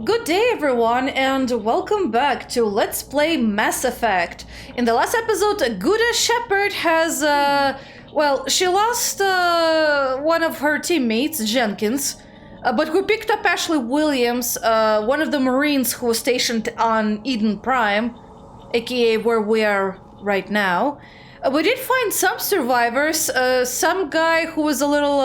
Good day everyone and welcome back to Let's Play Mass Effect. In the last episode, Commander Shepard has, well, she lost one of her teammates, Jenkins, but we picked up Ashley Williams, one of the Marines who was stationed on Eden Prime, aka where we are right now. We did find some survivors, some guy who was a little,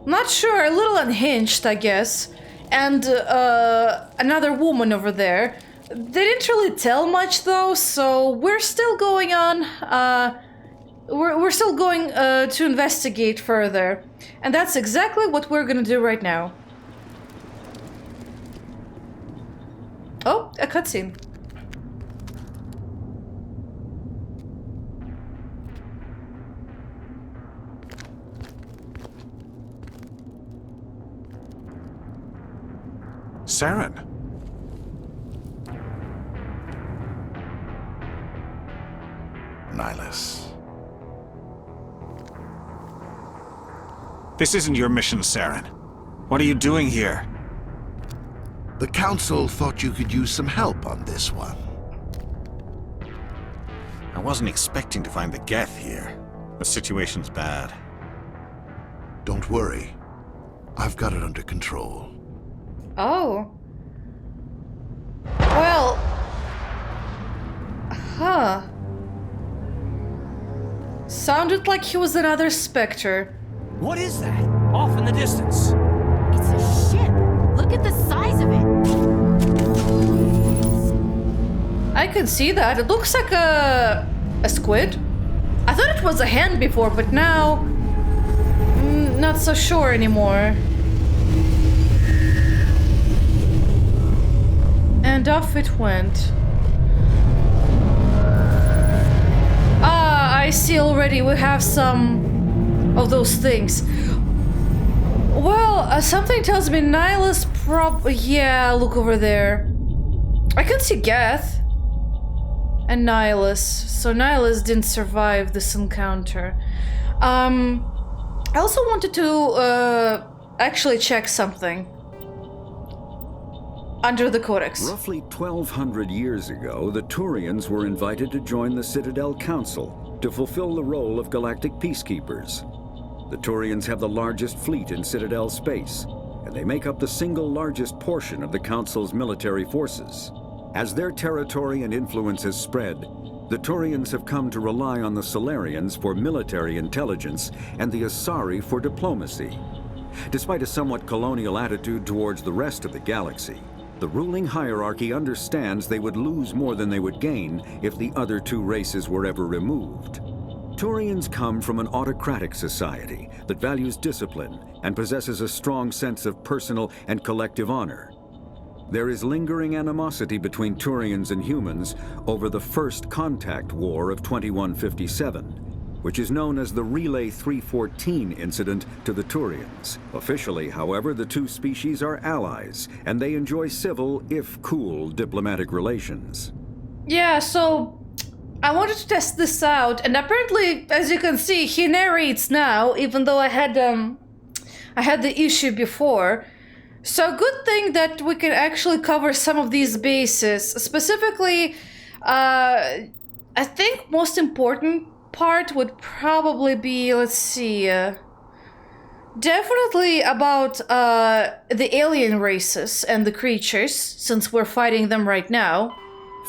not sure, a little unhinged, I guess. And another woman over there. They didn't really tell much though, so we're still going on. We're still going to investigate further. And that's exactly what we're gonna do right now. Oh, a cutscene. Saren. Nihilus. This isn't your mission, Saren. What are you doing here? The Council thought you could use some help on this one. I wasn't expecting to find the Geth here. The situation's bad. Don't worry. I've got it under control. Oh. Well. Huh. Sounded like he was another Spectre. What is that? Off in the distance. It's a ship. Look at the size of it. I can see that. It looks like a squid. I thought it was a hand before, but now not so sure anymore. And off it went. Ah, I see already. We have some of those things. Well, something tells me Nihilus yeah, look over there. I can see Geth. And Nihilus. So Nihilus didn't survive this encounter. I also wanted to actually check something. Under the Codex. Roughly 1,200 years ago, the Turians were invited to join the Citadel Council to fulfill the role of galactic peacekeepers. The Turians have the largest fleet in Citadel space, and they make up the single largest portion of the Council's military forces. As their territory and influence has spread, the Turians have come to rely on the Solarians for military intelligence and the Asari for diplomacy. Despite a somewhat colonial attitude towards the rest of the galaxy, the ruling hierarchy understands they would lose more than they would gain if the other two races were ever removed. Turians come from an autocratic society that values discipline and possesses a strong sense of personal and collective honor. There is lingering animosity between Turians and humans over the First Contact War of 2157, which is known as the Relay 314 incident to the Turians. Officially, however, the two species are allies, and they enjoy civil, if cool, diplomatic relations. Yeah, so I wanted to test this out, and apparently, as you can see, he narrates now, even though I had the issue before. So good thing that we can actually cover some of these bases. Specifically, I think most important part would probably be, let's see, definitely about the alien races and the creatures, since we're fighting them right now.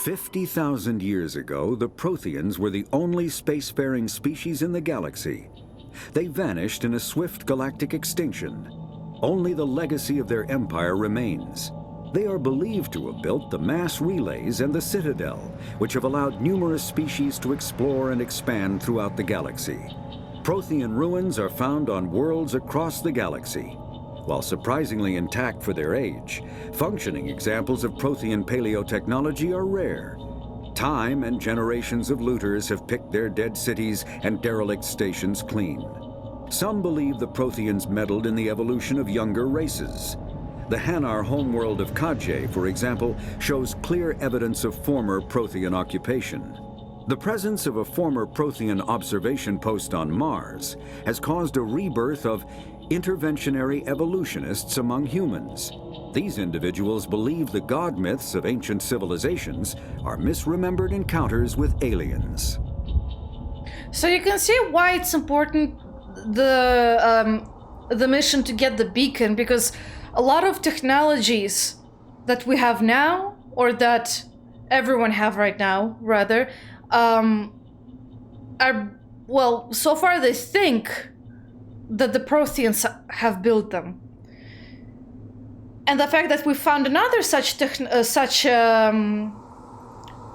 50,000 years ago, the Protheans were the only spacefaring species in the galaxy. They vanished in a swift galactic extinction. Only the legacy of their empire remains. They are believed to have built the mass relays and the Citadel, which have allowed numerous species to explore and expand throughout the galaxy. Prothean ruins are found on worlds across the galaxy. While surprisingly intact for their age, functioning examples of Prothean paleotechnology are rare. Time and generations of looters have picked their dead cities and derelict stations clean. Some believe the Protheans meddled in the evolution of younger races. The Hanar homeworld of Kaje, for example, shows clear evidence of former Prothean occupation. The presence of a former Prothean observation post on Mars has caused a rebirth of interventionary evolutionists among humans. These individuals believe the god myths of ancient civilizations are misremembered encounters with aliens. So you can see why it's important, the mission to get the beacon, because a lot of technologies that we have now, or that everyone have right now, rather, are, well, so far they think that the Protheans have built them. And the fact that we found another such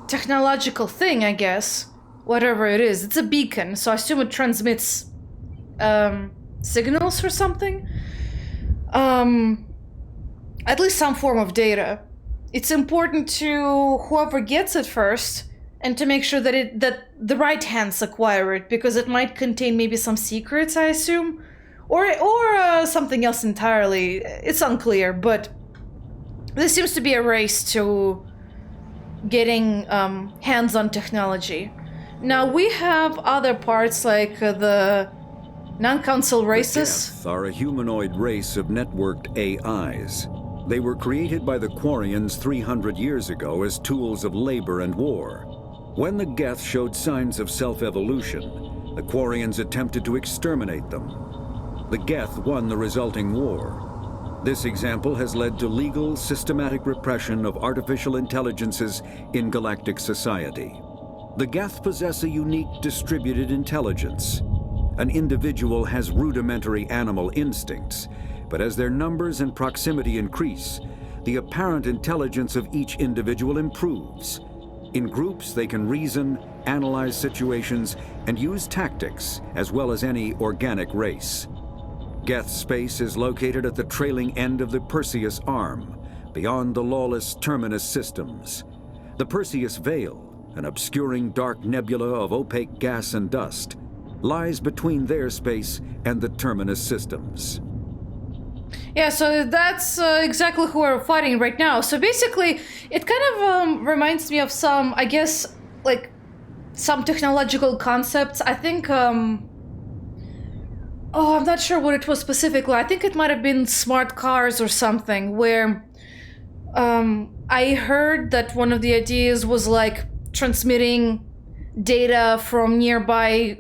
technological thing, I guess, whatever it is, it's a beacon, so I assume it transmits signals or something. At least some form of data. It's important to whoever gets it first, and to make sure that the right hands acquire it, because it might contain maybe some secrets, I assume, or something else entirely. It's unclear, but there seems to be a race to getting hands on technology. Now we have other parts like the non-council races. The Geth are a humanoid race of networked AIs. They were created by the Quarians 300 years ago as tools of labor and war. When the Geth showed signs of self-evolution, the Quarians attempted to exterminate them. The Geth won the resulting war. This example has led to legal, systematic repression of artificial intelligences in galactic society. The Geth possess a unique distributed intelligence. An individual has rudimentary animal instincts, but as their numbers and proximity increase, the apparent intelligence of each individual improves. In groups, they can reason, analyze situations, and use tactics, as well as any organic race. Geth space is located at the trailing end of the Perseus Arm, beyond the lawless Terminus systems. The Perseus Veil, an obscuring dark nebula of opaque gas and dust, lies between their space and the Terminus systems. Yeah, so that's exactly who we're fighting right now. So basically, it kind of reminds me of some, I guess, like, some technological concepts. I think, I'm not sure what it was specifically. I think it might have been smart cars or something, where I heard that one of the ideas was, like, transmitting data from nearby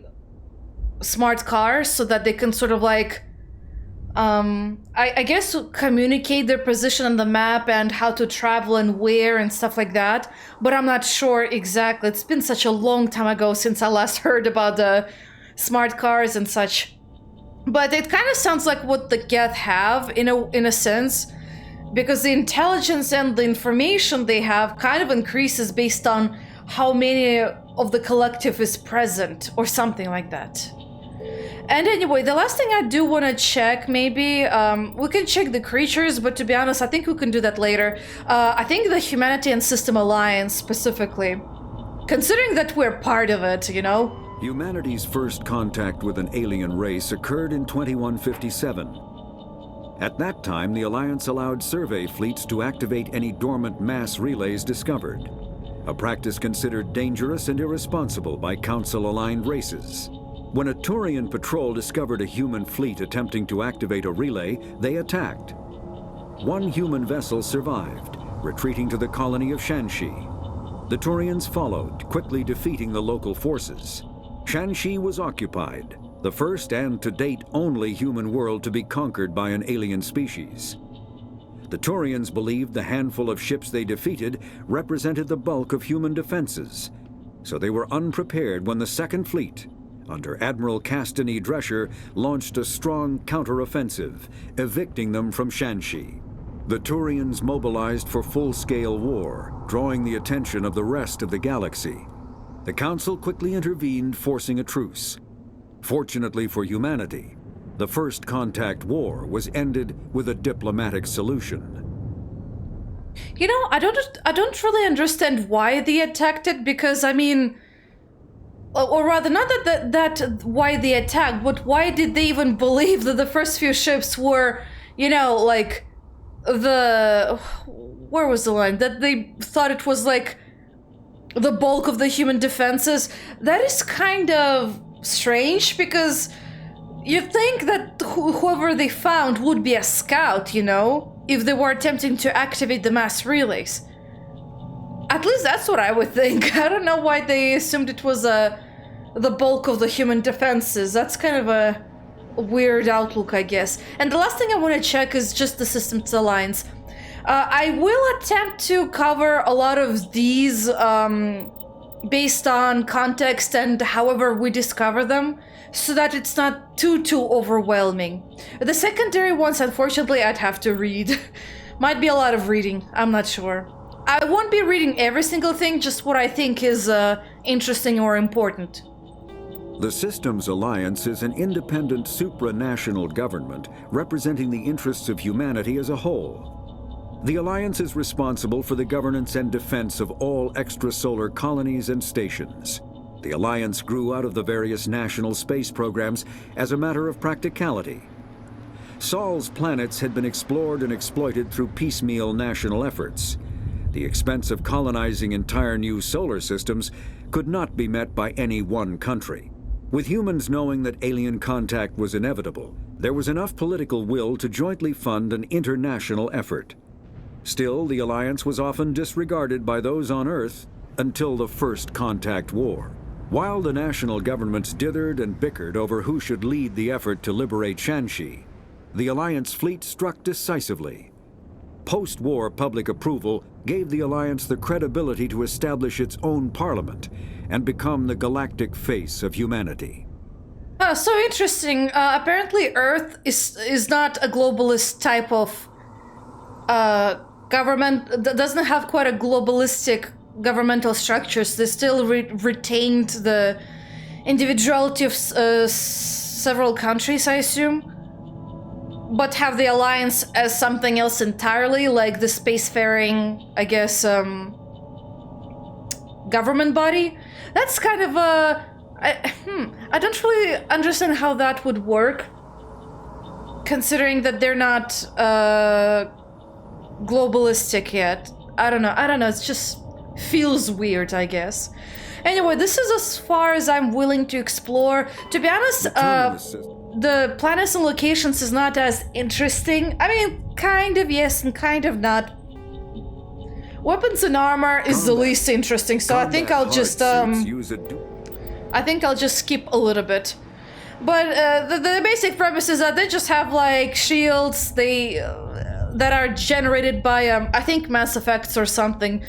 smart cars so that they can sort of, like, I guess communicate their position on the map and how to travel and where and stuff like that, but I'm not sure exactly. It's been such a long time ago since I last heard about the smart cars and such. But it kind of sounds like what the Geth have in a sense, because the intelligence and the information they have kind of increases based on how many of the collective is present or something like that. And anyway, the last thing I do want to check, maybe, we can check the creatures, but to be honest, I think we can do that later. I think the Humanity and System Alliance specifically, considering that we're part of it, you know? Humanity's first contact with an alien race occurred in 2157. At that time, the Alliance allowed survey fleets to activate any dormant mass relays discovered, a practice considered dangerous and irresponsible by Council-aligned races. When a Turian patrol discovered a human fleet attempting to activate a relay, they attacked. One human vessel survived, retreating to the colony of Shanxi. The Turians followed, quickly defeating the local forces. Shanxi was occupied, the first and to date only human world to be conquered by an alien species. The Turians believed the handful of ships they defeated represented the bulk of human defenses, so they were unprepared when the Second Fleet, under Admiral Castany Drescher, launched a strong counteroffensive, evicting them from Shanxi. The Turians mobilized for full-scale war, drawing the attention of the rest of the galaxy. The Council quickly intervened, forcing a truce. Fortunately for humanity, the First Contact War was ended with a diplomatic solution. You know, I don't really understand why they attacked it, because, I mean, or rather, not that why they attacked, but why did they even believe that the first few ships were, you know, like, where was the line? That they thought it was, like, the bulk of the human defenses. That is kind of strange, because you'd think that whoever they found would be a scout, you know, if they were attempting to activate the mass relays. At least that's what I would think. I don't know why they assumed it was the bulk of the human defenses. That's kind of a weird outlook, I guess. And the last thing I want to check is just the systems alliance. I will attempt to cover a lot of these based on context and however we discover them, so that it's not too overwhelming. The secondary ones, unfortunately, I'd have to read. Might be a lot of reading, I'm not sure. I won't be reading every single thing, just what I think is interesting or important. The Systems Alliance is an independent supranational government representing the interests of humanity as a whole. The Alliance is responsible for the governance and defense of all extrasolar colonies and stations. The Alliance grew out of the various national space programs as a matter of practicality. Sol's planets had been explored and exploited through piecemeal national efforts. The expense of colonizing entire new solar systems could not be met by any one country. With humans knowing that alien contact was inevitable, there was enough political will to jointly fund an international effort. Still, the Alliance was often disregarded by those on Earth until the First Contact War. While the national governments dithered and bickered over who should lead the effort to liberate Shanxi, the Alliance fleet struck decisively. Post-war public approval gave the Alliance the credibility to establish its own parliament and become the galactic face of humanity. So interesting. Apparently Earth is not a globalist type of government, doesn't have quite a globalistic governmental structures. They still retained the individuality of several countries, I assume, but have the Alliance as something else entirely, like the spacefaring, I guess, government body. That's kind of a... I don't really understand how that would work, considering that they're not globalistic yet. I don't know, it just feels weird, I guess. Anyway, this is as far as I'm willing to explore. To be honest, the planets and locations is not as interesting. I mean, kind of yes and kind of not. Weapons and armor is the least interesting, so I think I'll just I think I'll just skip a little bit. But the basic premise is that they just have like shields that are generated by I think Mass Effects or something.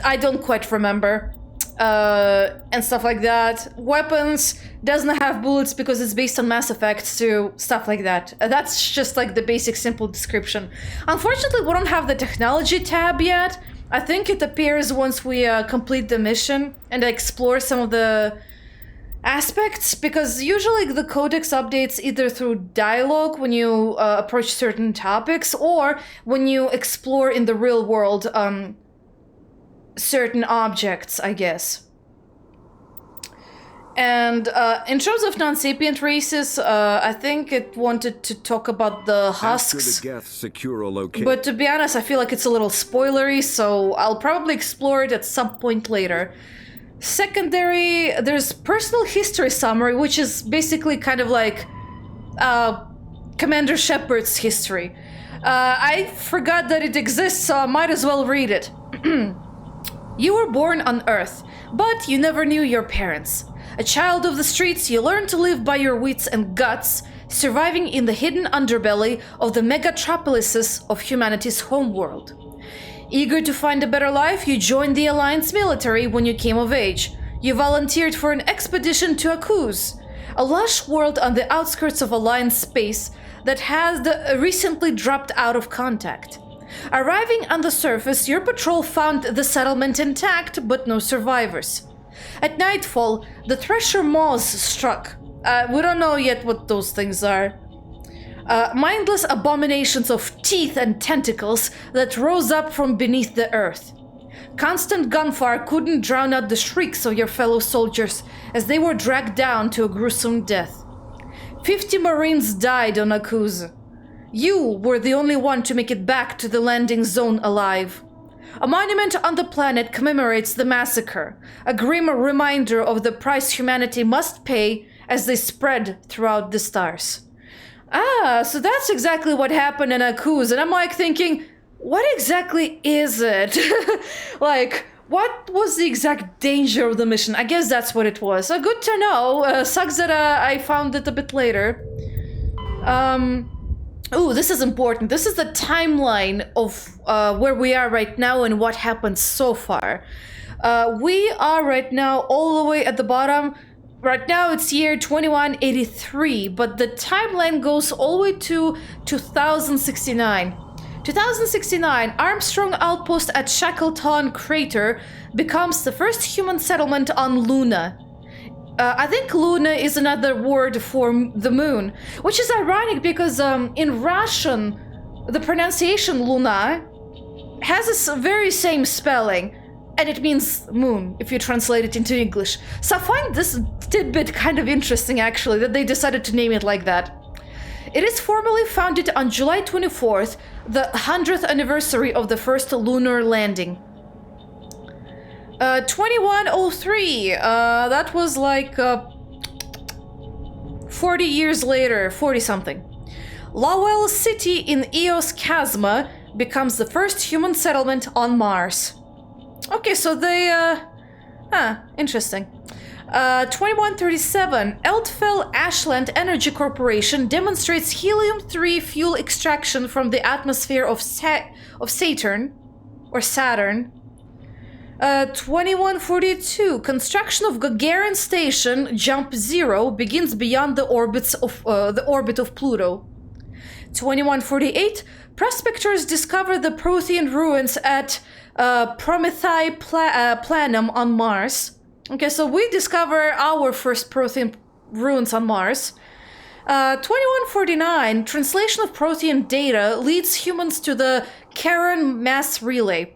I don't quite remember. And stuff like that. Weapons doesn't have bullets because it's based on Mass Effects too, stuff like that. That's just like the basic simple description. Unfortunately, we don't have the technology tab yet. I think it appears once we complete the mission and explore some of the aspects, because usually the codex updates either through dialogue when you approach certain topics, or when you explore in the real world certain objects, I guess. And in terms of non-sapient races, I think it wanted to talk about the husks. The Geth secure location. But to be honest, I feel like it's a little spoilery, so I'll probably explore it at some point later. Secondary, there's personal history summary, which is basically kind of like Commander Shepard's history. I forgot that it exists, so I might as well read it. You were born on Earth, but you never knew your parents. A child of the streets, you learned to live by your wits and guts, surviving in the hidden underbelly of the megatropolises of humanity's homeworld. Eager to find a better life, you joined the Alliance military when you came of age. You volunteered for an expedition to Akuz, a lush world on the outskirts of Alliance space that has recently dropped out of contact. Arriving on the surface, your patrol found the settlement intact, but no survivors. At nightfall, the Thresher Maws struck. We don't know yet what those things are. Mindless abominations of teeth and tentacles that rose up from beneath the earth. Constant gunfire couldn't drown out the shrieks of your fellow soldiers as they were dragged down to a gruesome death. 50 Marines died on Akuz. You were the only one to make it back to the landing zone alive. A monument on the planet commemorates the massacre, a grim reminder of the price humanity must pay as they spread throughout the stars. Ah, so that's exactly what happened in Akuz, and I'm like thinking, what exactly is it? Like, what was the exact danger of the mission? I guess that's what it was. So good to know. Sucks that I found it a bit later. Ooh, this is important. This is the timeline of where we are right now and what happened so far. We are right now all the way at the bottom. Right now it's year 2183, but the timeline goes all the way to 2069. 2069, Armstrong Outpost at Shackleton Crater becomes the first human settlement on Luna. I think Luna is another word for the moon, which is ironic because in Russian, the pronunciation Luna has this very same spelling, and it means moon if you translate it into English. So I find this tidbit kind of interesting, actually, that they decided to name it like that. It is formally founded on July 24th, the 100th anniversary of the first lunar landing. 2103, that was like 40 years later, 40 something. Lowell City in Eos Chasma becomes the first human settlement on Mars. Okay, so they, interesting. 2137, Eldfell Ashland Energy Corporation demonstrates helium-3 fuel extraction from the atmosphere of Saturn, or Saturn. 2142, construction of Gagarin Station Jump 0 begins beyond the orbit of Pluto. 2148, prospectors discover the Prothean ruins at Prometheus Planum on Mars. Okay, so we discover our first Prothean ruins on Mars. 2149, translation of Prothean data leads humans to the Charon Mass Relay.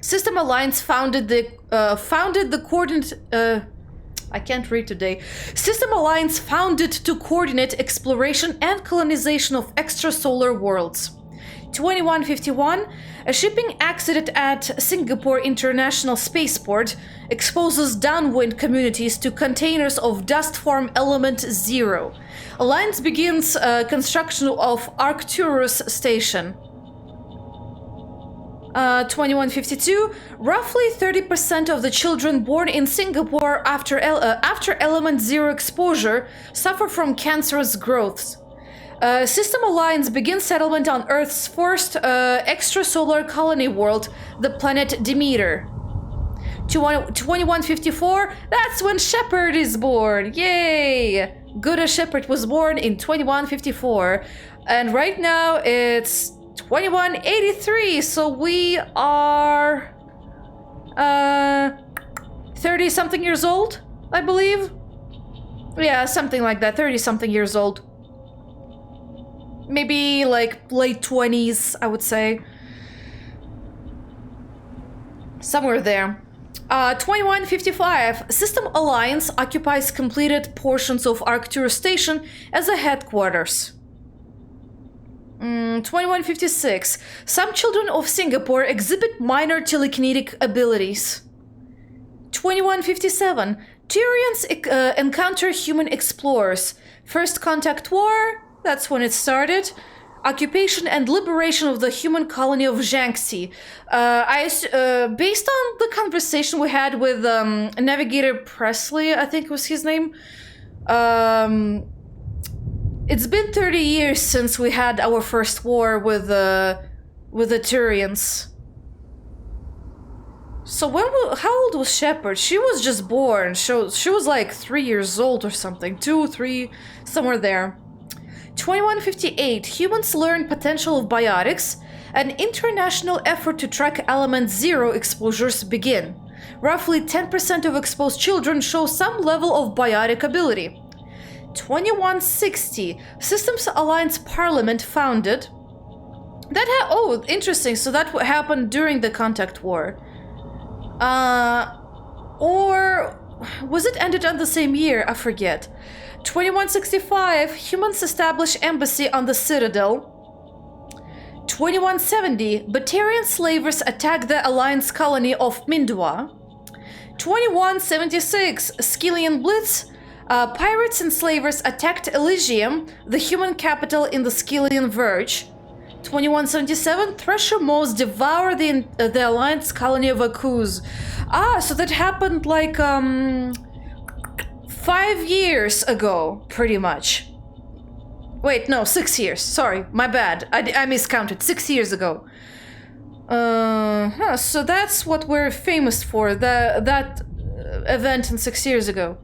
System Alliance founded the coordinate. I can't read today. System Alliance founded to coordinate exploration and colonization of extrasolar worlds. 2151, a shipping accident at Singapore International Spaceport exposes downwind communities to containers of dust form element 0. Alliance begins construction of Arcturus Station. 2152, roughly 30% of the children born in Singapore after element 0 exposure suffer from cancerous growths. System Alliance begins settlement on Earth's first extrasolar colony world, the planet Demeter. 2154, that's when Shepard is born. Yay! Commander Shepard was born in 2154. And right now it's 2183, so we are 30-something years old, I believe. Yeah, something like that, 30-something years old. Maybe like late 20s, I would say. Somewhere there. 2155, System Alliance occupies completed portions of Arcturus Station as a headquarters. 2156, some children of Singapore exhibit minor telekinetic abilities. 2157, Turians encounter human explorers. First contact war, that's when it started. Occupation and liberation of the human colony of Jiangxi. Based on the conversation we had with Navigator Presley, I think was his name, it's been 30 years since we had our first war with the Turians. So how old was Shepard? She was just born. She was like 3 years old or something. 2, 3, somewhere there. 2158, humans learn potential of biotics. An international effort to track element 0 exposures begin. Roughly 10% of exposed children show some level of biotic ability. 2160, Systems Alliance Parliament founded. Oh, interesting. So that happened during the Contact War. Or was it ended on the same year? I forget. 2165, humans establish embassy on the Citadel. 2170, Batarian slavers attack the Alliance colony of Mindua. 2176, Skillian Blitz. Pirates and slavers attacked Elysium, the human capital in the Skillian Verge. 2177, Thresher Moths devour the Alliance colony of Akuz. So that happened like 5 years ago, pretty much. Wait, no, 6 years. Sorry, my bad. I miscounted. 6 years ago. So that's what we're famous for. That event in 6 years ago.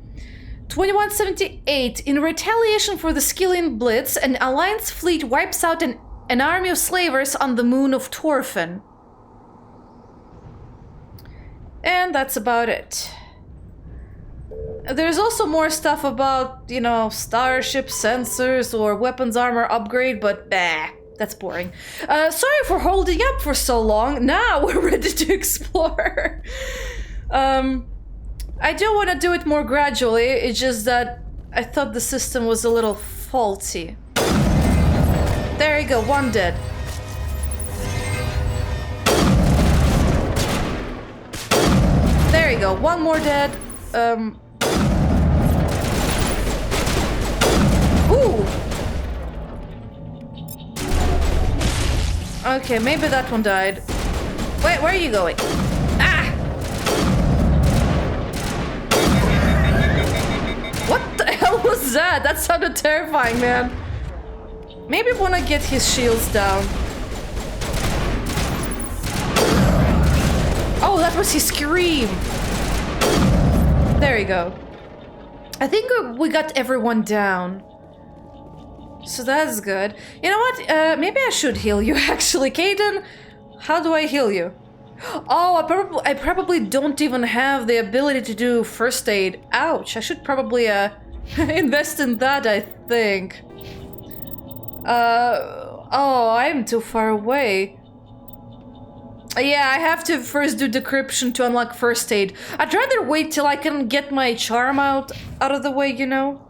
2178. In retaliation for the Skillian Blitz, an Alliance fleet wipes out an army of slavers on the moon of Torfin. And that's about it. There's also more stuff about, you know, starship sensors or weapons armor upgrade, but that's boring. Sorry for holding up for so long. Now we're ready to explore. I do want to do it more gradually. It's just that I thought the system was a little faulty. There you go, one dead. There you go, one more dead. Ooh! Okay, maybe that one died. Wait, where are you going? Ah! What the hell was that? That sounded terrifying, man. Maybe I wanna get his shields down. Oh, that was his scream. There you go. I think we got everyone down. So that's good. You know what? Maybe I should heal you, actually. Kaden, how do I heal you? Oh, I probably don't even have the ability to do first aid. Ouch. I should probably invest in that, I think. Oh, I'm too far away. Yeah, I have to first do decryption to unlock first aid. I'd rather wait till I can get my charm out of the way, you know?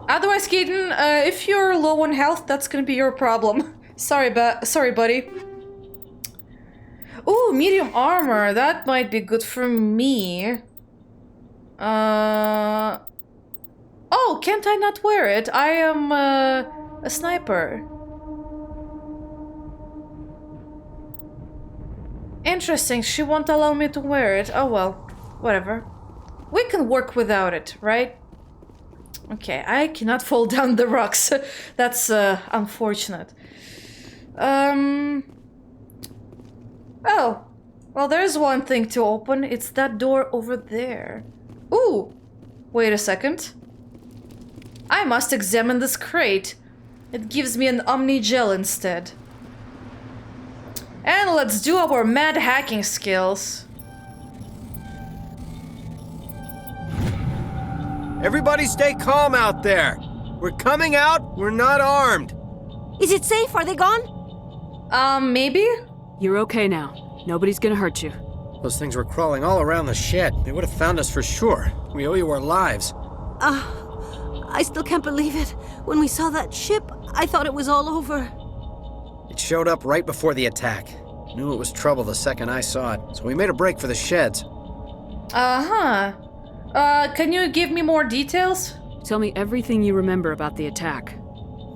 Otherwise, Keaton, if you're low on health, that's gonna be your problem. Sorry, buddy. Ooh, medium armor. That might be good for me. Oh, can't I not wear it? I am a sniper. Interesting, she won't allow me to wear it. Oh well, whatever. We can work without it, right? Okay, I cannot fall down the rocks. That's unfortunate. Oh, well, there's one thing to open. It's that door over there. Ooh, wait a second. I must examine this crate. It gives me an Omni Gel instead. And let's do our mad hacking skills. Everybody stay calm out there. We're coming out, we're not armed. Is it safe? Are they gone? Maybe? You're okay now. Nobody's gonna hurt you. Those things were crawling all around the shed. They would have found us for sure. We owe you our lives. I still can't believe it. When we saw that ship, I thought it was all over. It showed up right before the attack. Knew it was trouble the second I saw it, so we made a break for the sheds. Uh-huh. Can you give me more details? Tell me everything you remember about the attack.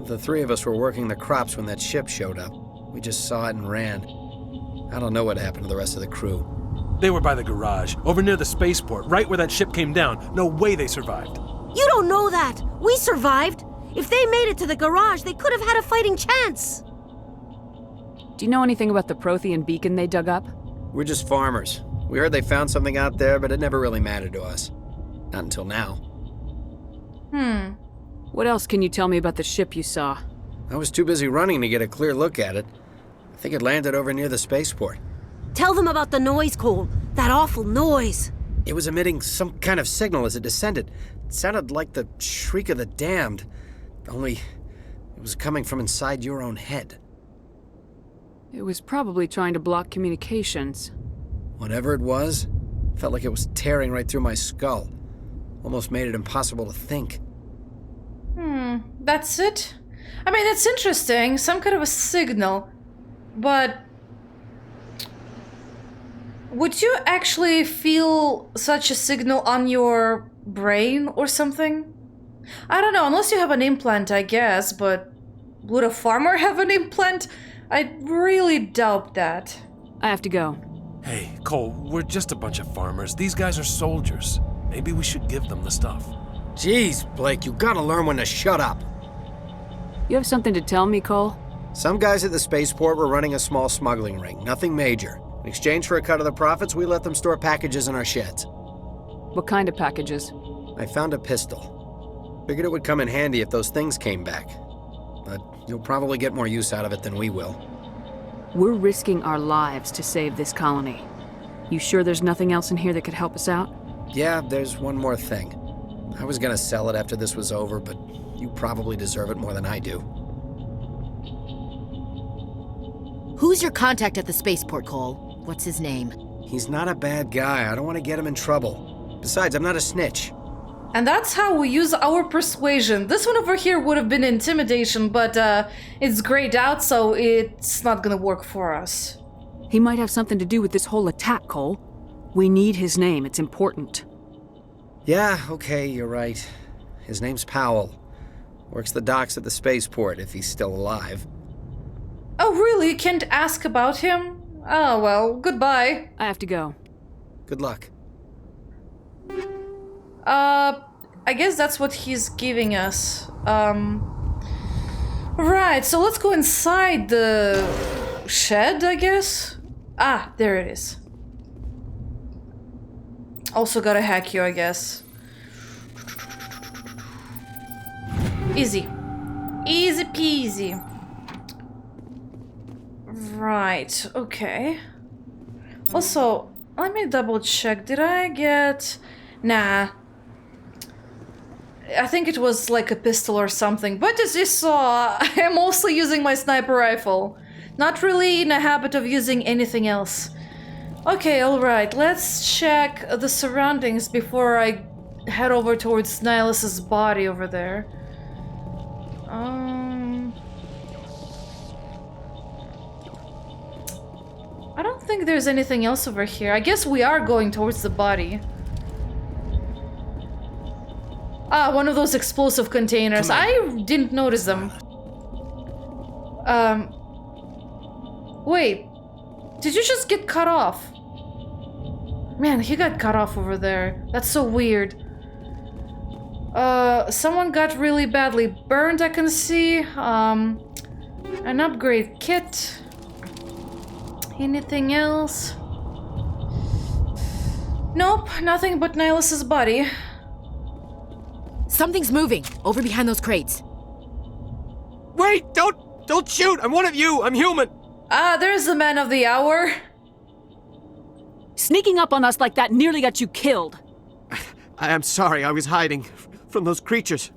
The three of us were working the crops when that ship showed up. We just saw it and ran. I don't know what happened to the rest of the crew. They were by the garage, over near the spaceport, right where that ship came down. No way they survived. You don't know that. We survived. If they made it to the garage, they could have had a fighting chance. Do you know anything about the Prothean beacon they dug up? We're just farmers. We heard they found something out there, but it never really mattered to us. Not until now. What else can you tell me about the ship you saw? I was too busy running to get a clear look at it. I think it landed over near the spaceport. Tell them about the noise, Cole. That awful noise. It was emitting some kind of signal as it descended. It sounded like the shriek of the damned. Only it was coming from inside your own head. It was probably trying to block communications. Whatever it was, felt like it was tearing right through my skull. Almost made it impossible to think. That's it? I mean, it's interesting, some kind of a signal, but would you actually feel such a signal on your brain or something? I don't know, unless you have an implant, I guess, but would a farmer have an implant? I really doubt that. I have to go. Hey, Cole, we're just a bunch of farmers. These guys are soldiers. Maybe we should give them the stuff. Jeez, Blake, you gotta learn when to shut up. You have something to tell me, Cole? Some guys at the spaceport were running a small smuggling ring, nothing major. In exchange for a cut of the profits, we let them store packages in our sheds. What kind of packages? I found a pistol. Figured it would come in handy if those things came back. But you'll probably get more use out of it than we will. We're risking our lives to save this colony. You sure there's nothing else in here that could help us out? Yeah, there's one more thing. I was gonna sell it after this was over, but you probably deserve it more than I do. Who's your contact at the spaceport, Cole? What's his name? He's not a bad guy. I don't want to get him in trouble. Besides, I'm not a snitch. And that's how we use our persuasion. This one over here would have been intimidation, but it's grayed out, so it's not gonna work for us. He might have something to do with this whole attack, Cole. We need his name. It's important. Yeah, okay, you're right. His name's Powell. Works the docks at the spaceport, if he's still alive. Oh, really? You can't ask about him? Oh, well, goodbye. I have to go. Good luck. I guess that's what he's giving us. Right, so let's go inside the shed, I guess? Ah, there it is. Also gotta hack you, I guess. Easy. Easy peasy. Right, okay. Also, let me double check. Did I get... Nah. I think it was like a pistol or something. But as you saw, I'm mostly using my sniper rifle. Not really in a habit of using anything else. Okay, alright. Let's check the surroundings before I head over towards Nihilus's body over there. I don't think there's anything else over here. I guess we are going towards the body. Ah, one of those explosive containers. I didn't notice them. Wait. Did you just get cut off? Man, he got cut off over there. That's so weird. Someone got really badly burned, I can see. An upgrade kit. Anything else? Nope, nothing but Nihilus's body. Something's moving, over behind those crates. Wait! Don't shoot! I'm one of you! I'm human! Ah, there's the man of the hour. Sneaking up on us like that nearly got you killed. I'm sorry, I was hiding from those creatures.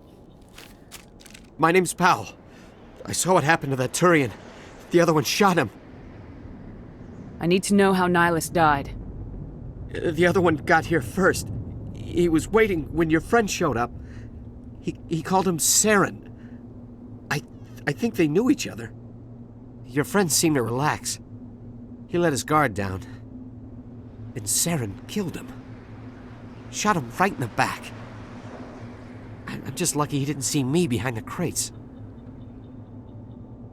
My name's Powell. I saw what happened to that Turian. The other one shot him. I need to know how Nihilus died. The other one got here first. He was waiting when your friend showed up. He called him Saren. I think they knew each other. Your friend seemed to relax. He let his guard down. And Saren killed him. Shot him right in the back. I'm just lucky he didn't see me behind the crates.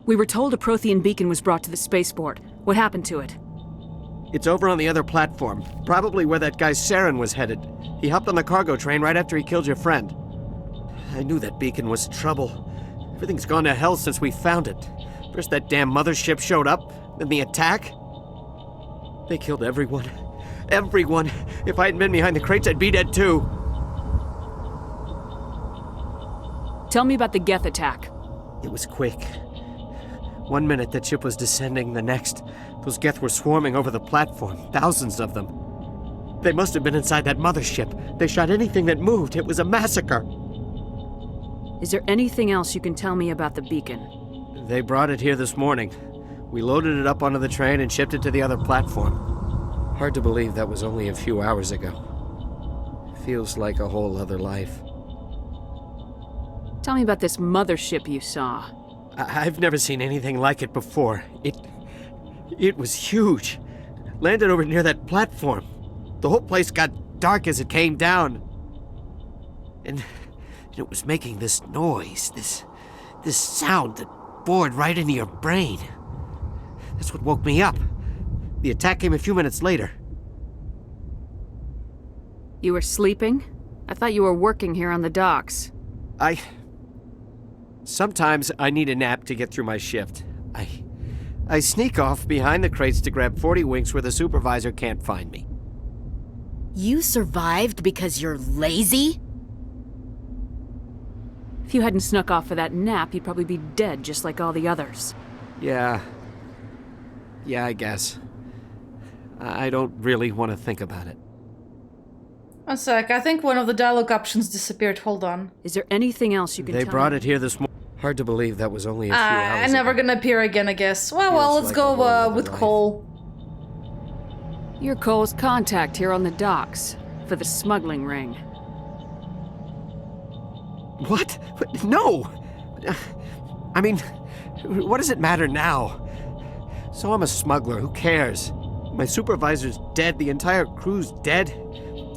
We were told a Prothean beacon was brought to the spaceport. What happened to it? It's over on the other platform, probably where that guy Saren was headed. He hopped on the cargo train right after he killed your friend. I knew that beacon was trouble. Everything's gone to hell since we found it. First that damn mothership showed up, then the attack. They killed everyone. Everyone. If I hadn't been behind the crates, I'd be dead too. Tell me about the Geth attack. It was quick. 1 minute that ship was descending, the next, those Geth were swarming over the platform, thousands of them. They must have been inside that mothership. They shot anything that moved. It was a massacre. Is there anything else you can tell me about the beacon? They brought it here this morning. We loaded it up onto the train and shipped it to the other platform. Hard to believe that was only a few hours ago. Feels like a whole other life. Tell me about this mothership you saw. I've never seen anything like it before. It was huge. Landed over near that platform. The whole place got dark as it came down. And it was making this noise, this sound that bored right into your brain. That's what woke me up. The attack came a few minutes later. You were sleeping? I thought you were working here on the docks. Sometimes I need a nap to get through my shift. I sneak off behind the crates to grab 40 winks where the supervisor can't find me. You survived because you're lazy? If you hadn't snuck off for that nap, you'd probably be dead just like all the others. Yeah, I guess. I don't really want to think about it. One sec, I think one of the dialogue options disappeared. Hold on. Is there anything else you can tell me? They brought it here this morning. Hard to believe that was only a few hours never ago. gonna appear again, I guess. Well, Feels let's like go a whole other with life. Cole. You're Cole's contact here on the docks for the smuggling ring. What? No! I mean, what does it matter now? So I'm a smuggler, who cares? My supervisor's dead, the entire crew's dead.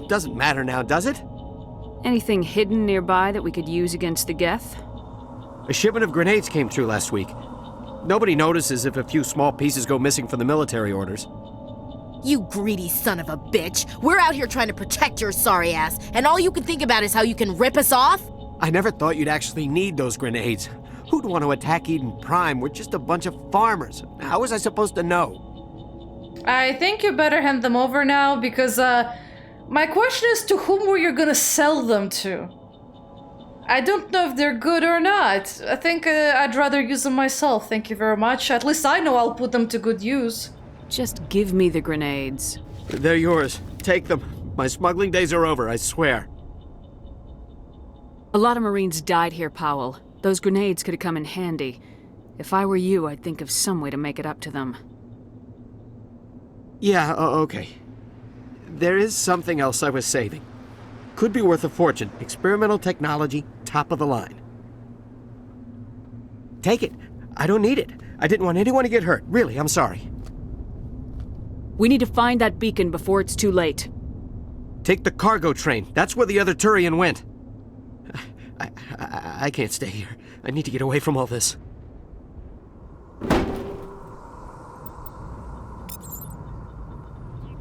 Doesn't matter now, does it? Anything hidden nearby that we could use against the Geth? A shipment of grenades came through last week. Nobody notices if a few small pieces go missing from the military orders. You greedy son of a bitch. We're out here trying to protect your sorry ass, and all you can think about is how you can rip us off? I never thought you'd actually need those grenades. Who'd want to attack Eden Prime? We're just a bunch of farmers. How was I supposed to know? I think you better hand them over now, because, my question is to whom were you gonna sell them to? I don't know if they're good or not. I think I'd rather use them myself, thank you very much. At least I know I'll put them to good use. Just give me the grenades. They're yours. Take them. My smuggling days are over, I swear. A lot of Marines died here, Powell. Those grenades could have come in handy. If I were you, I'd think of some way to make it up to them. Yeah, okay. There is something else I was saving. Could be worth a fortune. Experimental technology, top of the line. Take it. I don't need it. I didn't want anyone to get hurt. Really, I'm sorry. We need to find that beacon before it's too late. Take the cargo train. That's where the other Turian went. I can't stay here. I need to get away from all this.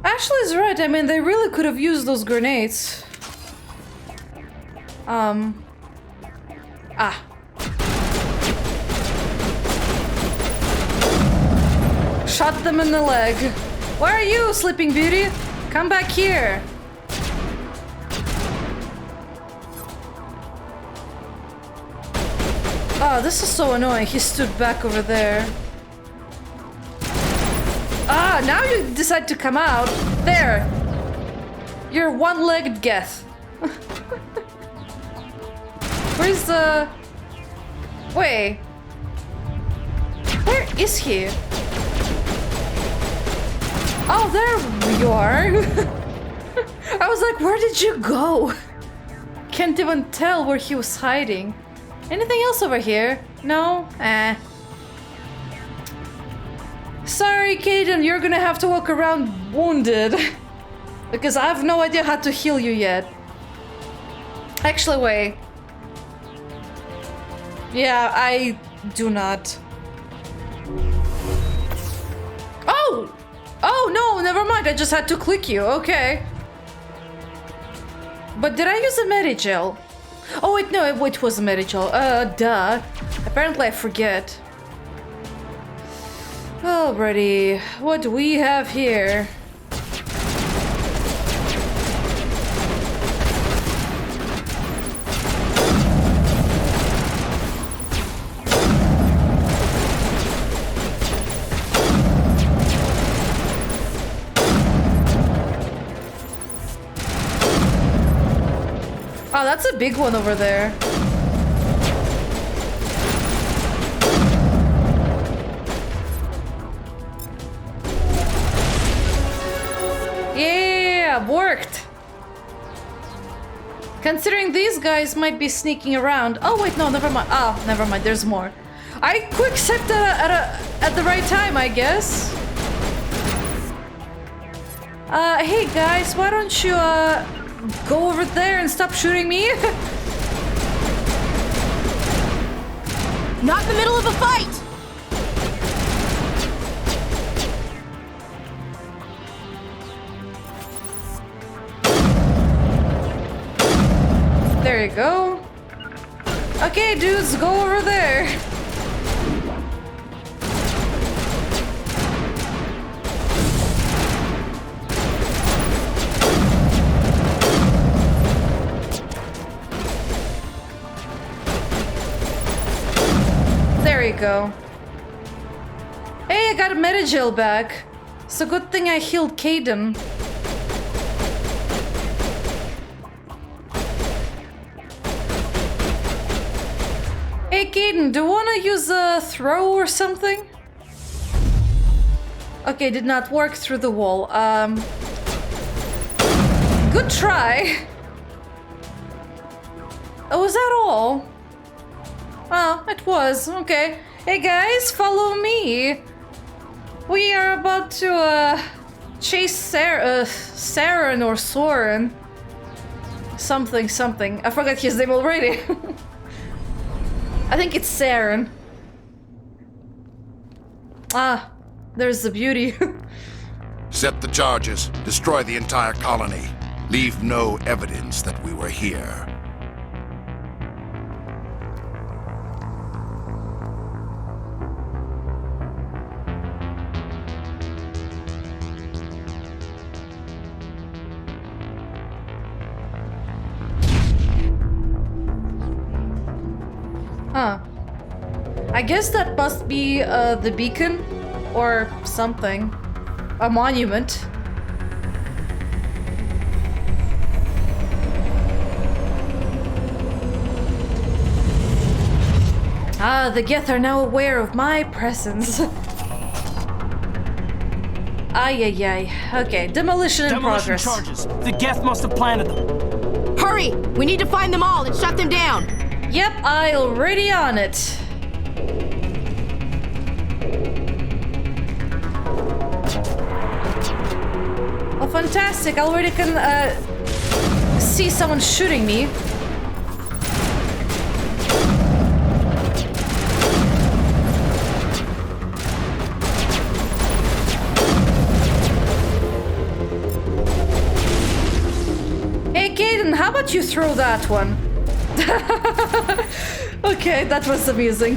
Ashley's right, I mean, they really could have used those grenades. Shot them in the leg. Where are you, Sleeping Beauty? Come back here. Oh, this is so annoying. He stood back over there. Ah, now you decide to come out. There. You're one-legged Geth. Where's the... Wait. Where is he? Oh, there you are. I was like, where did you go? Can't even tell where he was hiding. Anything else over here? No? Sorry, Kaden, you're gonna have to walk around wounded. Because I have no idea how to heal you yet. Actually, wait. Yeah, I do not. Oh! Oh, no, never mind. I just had to click you. Okay. But did I use a Medigel? Oh, wait, no, it was a Medigel. Duh. Apparently I forget. Alrighty, what do we have here? Oh, that's a big one over there. Yeah, worked. Considering these guys might be sneaking around. Oh wait, no, never mind. Oh, never mind. There's more. I quick stepped at the right time, I guess. Hey guys, why don't you go over there and stop shooting me? Not in the middle of a fight! There you go. Okay, dudes, go over there. There you go. Hey, I got a Metagel back. It's a good thing I healed Caden. Hey, Caden, do you want to use a throw or something? Okay, did not work through the wall. Good try. Oh, was that all? Oh, it was. Okay. Hey, guys, follow me. We are about to, chase Saren or Soren. Something. I forgot his name already. I think it's Saren. Ah, there's the beauty. Set the charges. Destroy the entire colony. Leave no evidence that we were here. Huh. I guess that must be the beacon or something. A monument. Ah, the Geth are now aware of my presence. Ay. Okay, demolition in progress. Charges. The Geth must have planted them. Hurry! We need to find them all and shut them down! Yep, I already on it. Oh, fantastic. I already can see someone shooting me. Hey, Caden, how about you throw that one? Okay, that was amusing.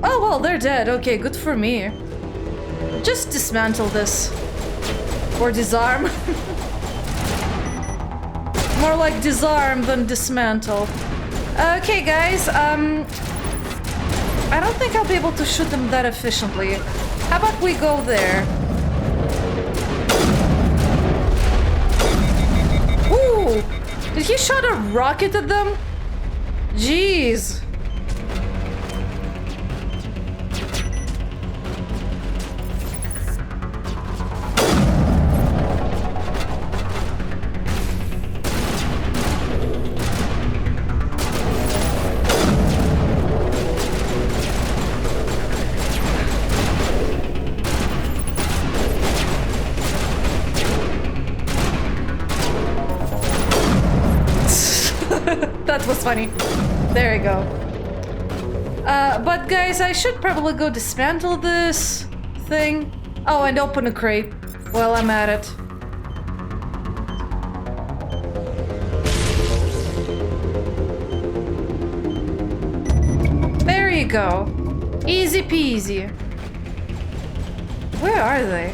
Oh well, they're dead. Okay, good for me. Just dismantle this. Or disarm. More like disarm than dismantle. Okay, guys, I don't think I'll be able to shoot them that efficiently. How about we go there? Ooh! Did he shot a rocket at them? Jeez. That was funny. There you go. But guys, I should probably go dismantle this thing. Oh, and open a crate while I'm at it. There you go. Easy peasy. Where are they?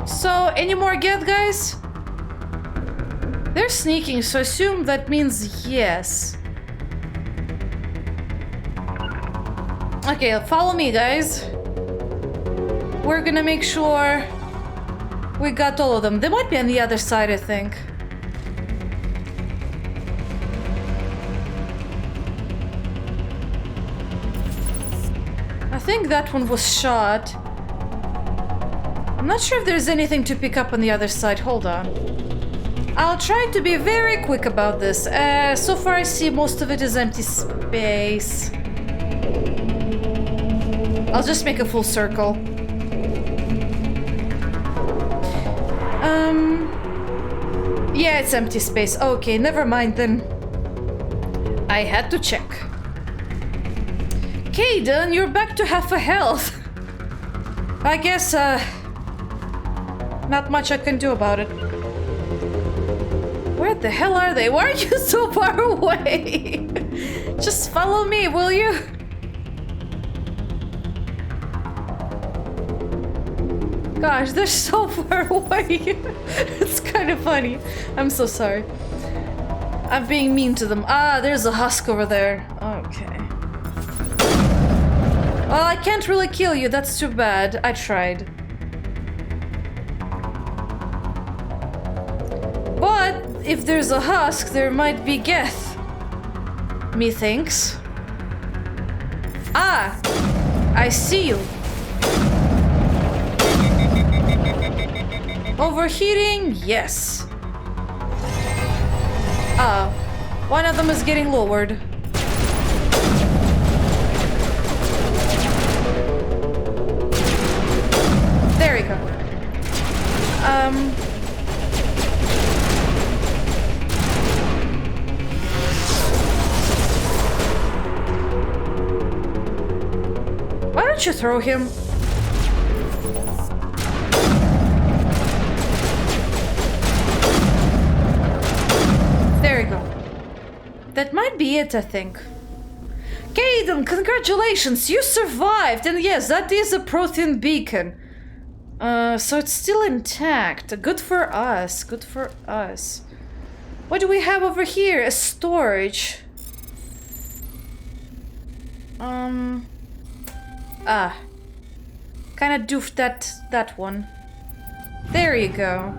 So, any more Geth, guys? They're sneaking, so I assume that means yes. Okay, follow me, guys. We're gonna make sure we got all of them. They might be on the other side, I think. I think that one was shot. I'm not sure if there's anything to pick up on the other side. Hold on. I'll try to be very quick about this. So far I see most of it is empty space. I'll just make a full circle. Yeah, it's empty space. Okay, never mind then. I had to check. Caden, you're back to half a health. I guess, not much I can do about it. Where the hell are they? Why are you so far away? Just follow me, will you? Gosh, they're so far away. It's kind of funny. I'm so sorry. I'm being mean to them. Ah, there's a husk over there. Okay. Well, I can't really kill you. That's too bad. I tried. But if there's a husk, there might be Geth. Methinks. Ah! I see you. Overheating? Yes. Ah, one of them is getting lowered. There we go. Why don't you throw him? There we go. That might be it, I think. Caden, congratulations, you survived! And yes, that is a protein beacon. So it's still intact. Good for us, good for us. What do we have over here? A storage. Kinda doofed that one. There you go.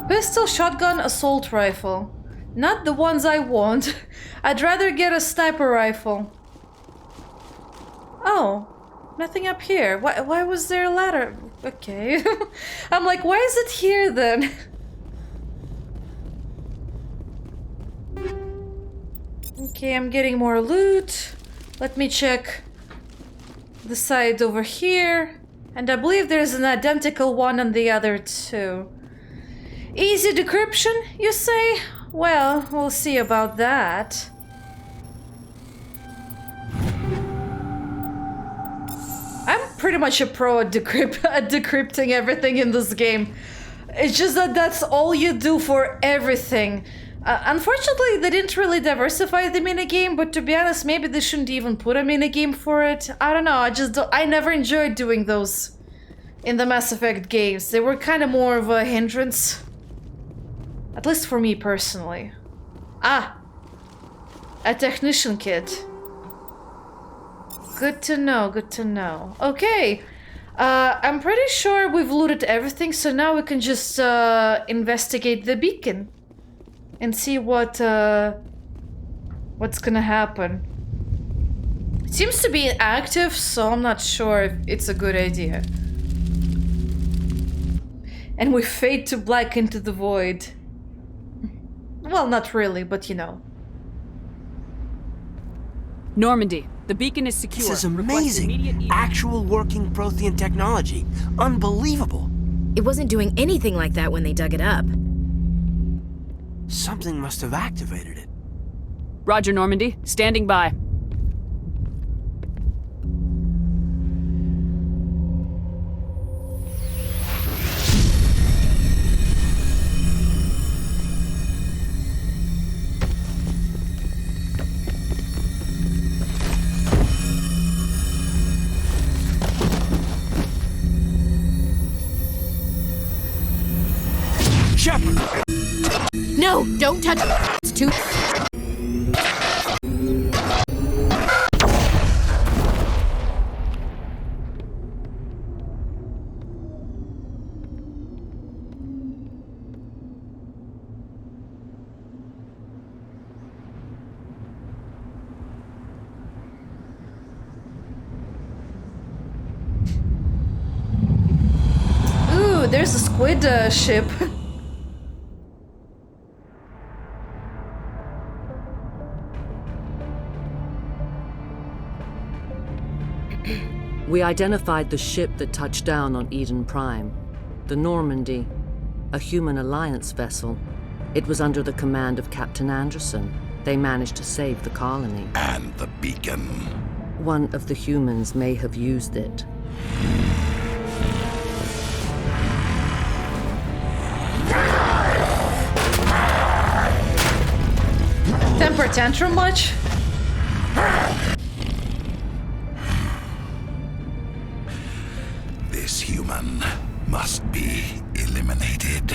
Pistol, shotgun, assault rifle. Not the ones I want. I'd rather get a sniper rifle. Oh, nothing up here. Why was there a ladder? Okay. I'm like, why is it here then? Okay, I'm getting more loot. Let me check the side over here. And I believe there's an identical one on the other too. Easy decryption, you say? Well, we'll see about that. I'm pretty much a pro at decrypting everything in this game. It's just that that's all you do for everything. Unfortunately, they didn't really diversify the minigame, but to be honest, maybe they shouldn't even put a minigame for it. I don't know, I never enjoyed doing those in the Mass Effect games. They were kind of more of a hindrance. At least for me personally. Ah! A technician kit. Good to know, good to know. Okay! I'm pretty sure we've looted everything, so now we can just investigate the beacon. And see what's gonna happen. It seems to be active, so I'm not sure if it's a good idea. And we fade to black into the void. Well, not really, but you know. Normandy, the beacon is secure. This is amazing. Actual working Prothean technology. Unbelievable. It wasn't doing anything like that when they dug it up. Something must have activated it. Roger, Normandy. Standing by. Shepard! No, don't touch it. It's too... there's a squid ship. We identified the ship that touched down on Eden Prime. The Normandy, a human alliance vessel. It was under the command of Captain Anderson. They managed to save the colony. And the beacon. One of the humans may have used it. Temper tantrum much? This human must be eliminated.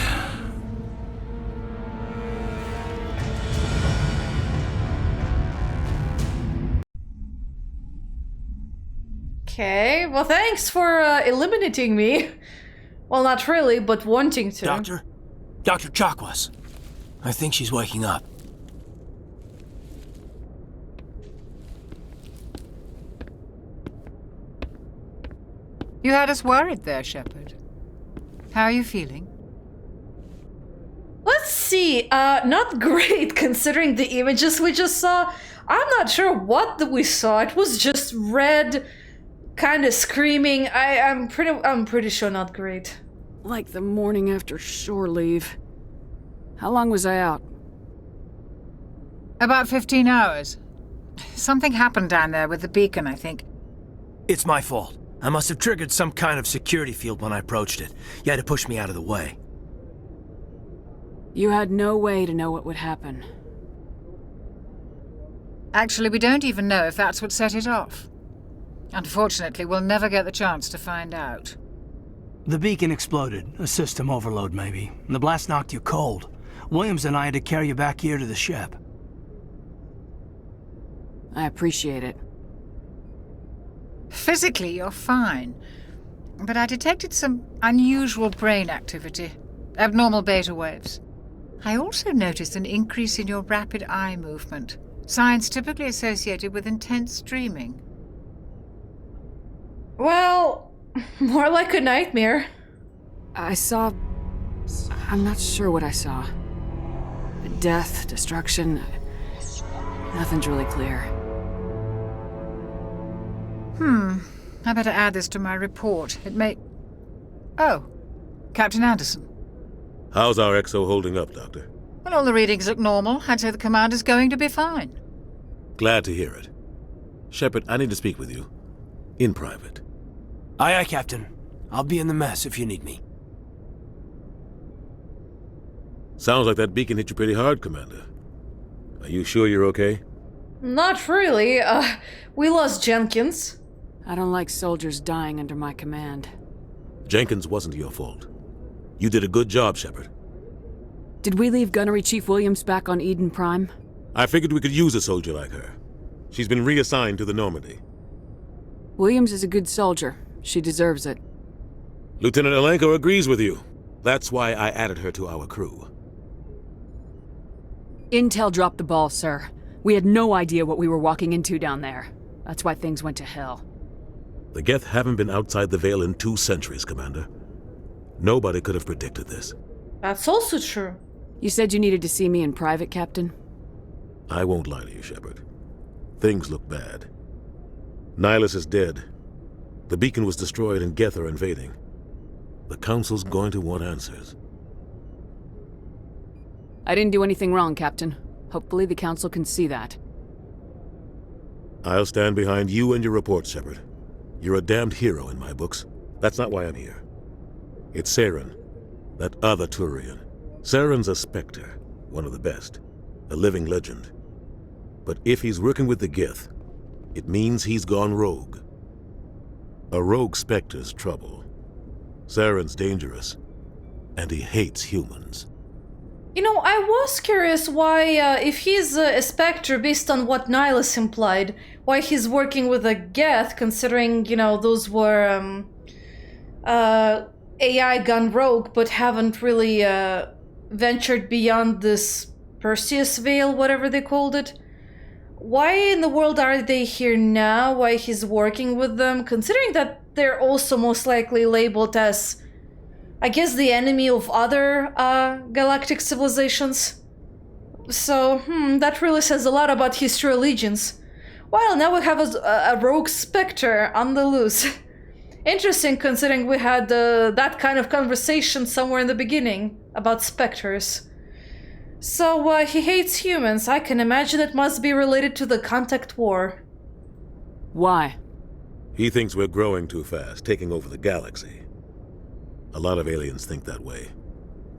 Okay, well thanks for eliminating me. Well, not really, but wanting to. Doctor? Dr. Chakwas. I think she's waking up. You had us worried there, Shepard. How are you feeling? Let's see, not great considering the images we just saw. I'm not sure what we saw. It was just red, kind of screaming. I'm pretty sure not great. Like the morning after shore leave. How long was I out? About 15 hours. Something happened down there with the beacon, I think. It's my fault. I must have triggered some kind of security field when I approached it. You had to push me out of the way. You had no way to know what would happen. Actually, we don't even know if that's what set it off. Unfortunately, we'll never get the chance to find out. The beacon exploded. A system overload, maybe. And the blast knocked you cold. Williams and I had to carry you back here to the ship. I appreciate it. Physically, you're fine. But I detected some unusual brain activity. Abnormal beta waves. I also noticed an increase in your rapid eye movement. Signs typically associated with intense dreaming. Well, more like a nightmare. I saw... I'm not sure what I saw. Death, destruction... Nothing's really clear. I better add this to my report. It may... Oh, Captain Anderson. How's our XO holding up, Doctor? Well, all the readings look normal. I'd say the commander's going to be fine. Glad to hear it. Shepard, I need to speak with you. In private. Aye, aye, Captain. I'll be in the mess if you need me. Sounds like that beacon hit you pretty hard, Commander. Are you sure you're okay? Not really. We lost Jenkins. I don't like soldiers dying under my command. Jenkins wasn't your fault. You did a good job, Shepard. Did we leave Gunnery Chief Williams back on Eden Prime? I figured we could use a soldier like her. She's been reassigned to the Normandy. Williams is a good soldier. She deserves it. Lieutenant Alenko agrees with you. That's why I added her to our crew. Intel dropped the ball, sir. We had no idea what we were walking into down there. That's why things went to hell. The Geth haven't been outside the Veil in 2 centuries, Commander. Nobody could have predicted this. That's also true. You said you needed to see me in private, Captain? I won't lie to you, Shepard. Things look bad. Nihilus is dead. The beacon was destroyed and Geth are invading. The Council's going to want answers. I didn't do anything wrong, Captain. Hopefully the Council can see that. I'll stand behind you and your report, Shepard. You're a damned hero in my books. That's not why I'm here. It's Saren, that other Turian. Saren's a Spectre, one of the best, a living legend. But if he's working with the Geth, it means he's gone rogue. A rogue Spectre's trouble. Saren's dangerous, and he hates humans. You know, I was curious why, if he's a Spectre based on what Nihilus implied, why he's working with a Geth, considering, you know, those were, AI gone rogue, but haven't really, ventured beyond this Perseus Veil, whatever they called it. Why in the world are they here now? Why he's working with them? Considering that they're also most likely labeled as I guess the enemy of other galactic civilizations. So, that really says a lot about his true allegiance. Well, now we have a rogue Spectre on the loose. Interesting, considering we had that kind of conversation somewhere in the beginning about Spectres. So, he hates humans. I can imagine it must be related to the Contact War. Why? He thinks we're growing too fast, taking over the galaxy. A lot of aliens think that way.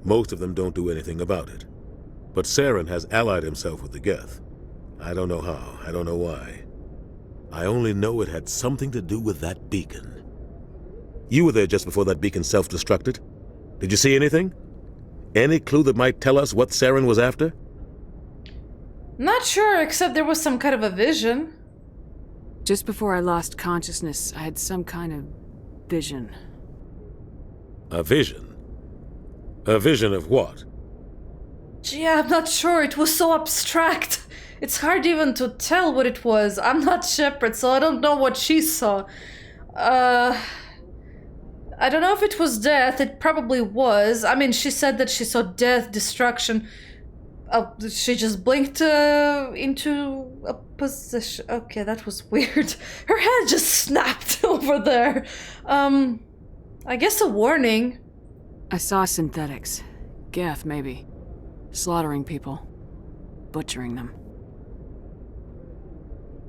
Most of them don't do anything about it. But Saren has allied himself with the Geth. I don't know how, I don't know why. I only know it had something to do with that beacon. You were there just before that beacon self-destructed. Did you see anything? Any clue that might tell us what Saren was after? Not sure, except there was some kind of a vision. Just before I lost consciousness, I had some kind of vision. A vision? A vision of what? Gee, I'm not sure. It was so abstract. It's hard even to tell what it was. I'm not Shepard, so I don't know what she saw. I don't know if it was death. It probably was. I mean, she said that she saw death, destruction. She just blinked into a position. Okay, that was weird. Her head just snapped over there. I guess a warning. I saw synthetics. Geth, maybe. Slaughtering people. Butchering them.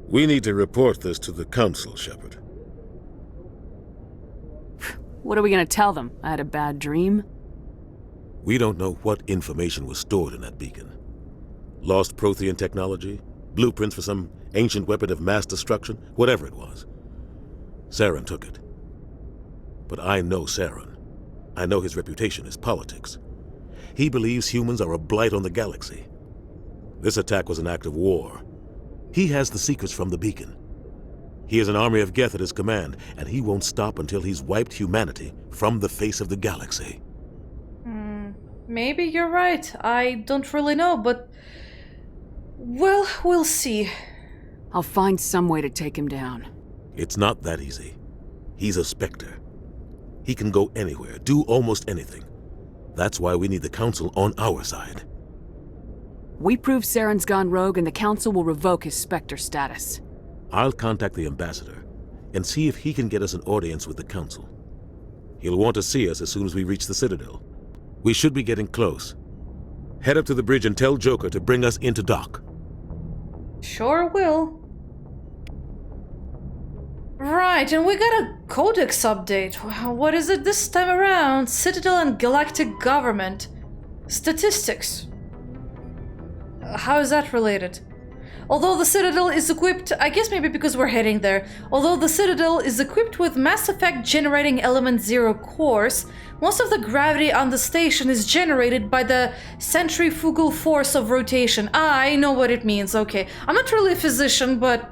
We need to report this to the Council, Shepard. What are we gonna tell them? I had a bad dream? We don't know what information was stored in that beacon. Lost Prothean technology? Blueprints for some ancient weapon of mass destruction? Whatever it was. Saren took it. But I know Saren. I know his reputation is politics. He believes humans are a blight on the galaxy. This attack was an act of war. He has the secrets from the beacon. He has an army of Geth at his command, and he won't stop until he's wiped humanity from the face of the galaxy. Maybe you're right. I don't really know, but... well, we'll see. I'll find some way to take him down. It's not that easy. He's a Spectre. He can go anywhere, do almost anything. That's why we need the Council on our side. We prove Saren's gone rogue and the Council will revoke his Spectre status. I'll contact the Ambassador and see if he can get us an audience with the Council. He'll want to see us as soon as we reach the Citadel. We should be getting close. Head up to the bridge and tell Joker to bring us into dock. Sure will. Right, and we got a Codex update. What is it this time around? Citadel and Galactic Government. Statistics. How is that related? Although the Citadel is equipped, I guess maybe because we're heading there, although the Citadel is equipped with Mass Effect generating element 0 cores, most of the gravity on the station is generated by the centrifugal force of rotation. I know what it means, okay. I'm not really a physician, but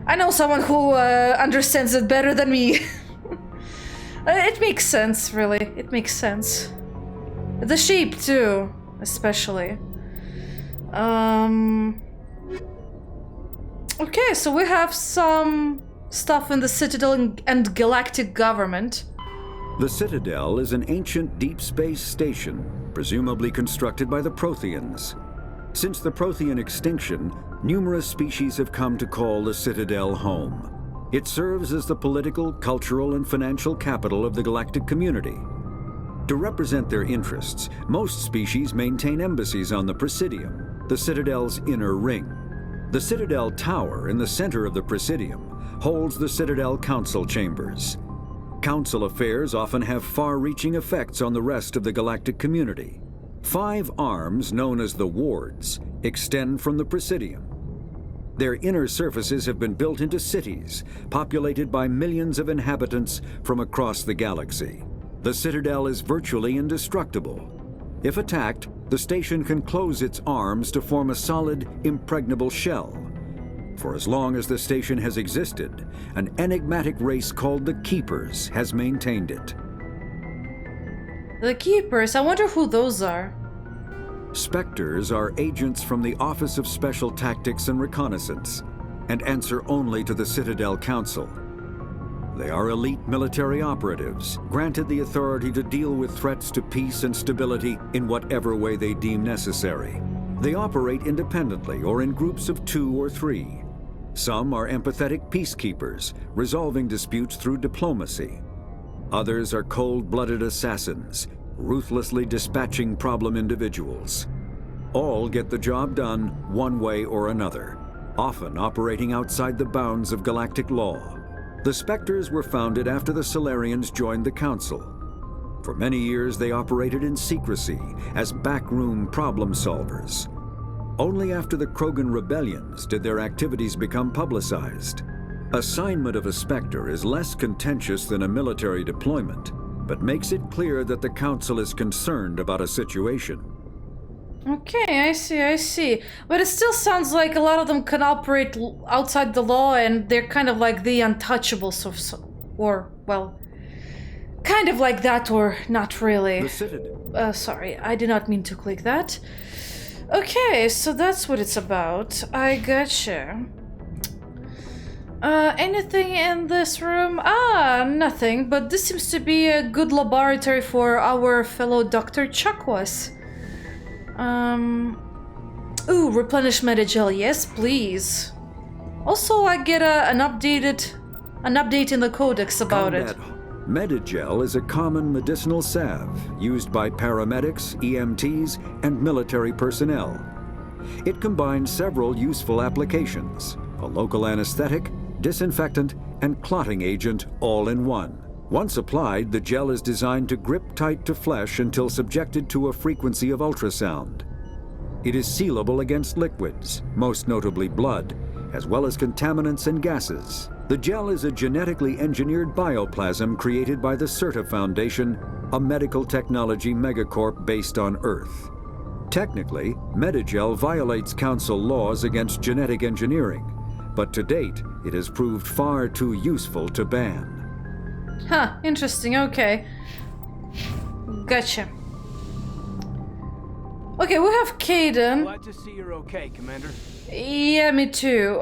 I know someone who understands it better than me. It makes sense, really. It makes sense. The shape, too, especially. Okay, so we have some stuff in the Citadel and Galactic Government. The Citadel is an ancient deep space station, presumably constructed by the Protheans. Since the Prothean extinction, numerous species have come to call the Citadel home. It serves as the political, cultural, and financial capital of the galactic community. To represent their interests, most species maintain embassies on the Presidium, the Citadel's inner ring. The Citadel Tower in the center of the Presidium holds the Citadel Council chambers. Council affairs often have far-reaching effects on the rest of the galactic community. 5 arms, known as the wards, extend from the Presidium. Their inner surfaces have been built into cities, populated by millions of inhabitants from across the galaxy. The Citadel is virtually indestructible. If attacked, the station can close its arms to form a solid, impregnable shell. For as long as the station has existed, an enigmatic race called the Keepers has maintained it. The Keepers? I wonder who those are. Spectres are agents from the Office of Special Tactics and Reconnaissance, and answer only to the Citadel Council. They are elite military operatives, granted the authority to deal with threats to peace and stability in whatever way they deem necessary. They operate independently or in groups of 2 or 3. Some are empathetic peacekeepers, resolving disputes through diplomacy. Others are cold-blooded assassins, ruthlessly dispatching problem individuals. All get the job done one way or another, often operating outside the bounds of galactic law. The Spectres were founded after the Solarians joined the Council. For many years, they operated in secrecy as backroom problem solvers. Only after the Krogan rebellions did their activities become publicized. Assignment of a Spectre is less contentious than a military deployment, but makes it clear that the Council is concerned about a situation. Okay, I see. But it still sounds like a lot of them can operate outside the law and they're kind of like the untouchables or well, kind of like that or not really. Sorry, I did not mean to click that. Okay, so that's what it's about. I gotcha. Anything in this room? Nothing, but this seems to be a good laboratory for our fellow Dr. Chakwas. Ooh, replenish Medigel, yes, please. Also, I get an update in the codex about it. Medigel is a common medicinal salve used by paramedics, EMTs, and military personnel. It combines several useful applications: a local anesthetic, disinfectant, and clotting agent all in one. Once applied, the gel is designed to grip tight to flesh until subjected to a frequency of ultrasound. It is sealable against liquids, most notably blood, as well as contaminants and gases. The gel is a genetically engineered bioplasm created by the CERTA Foundation, a medical technology megacorp based on Earth. Technically, Medigel violates Council laws against genetic engineering, but to date, it has proved far too useful to ban. Huh, interesting, okay. Gotcha. Okay, we have Caden. Glad to see you're okay, Commander. Yeah, me too.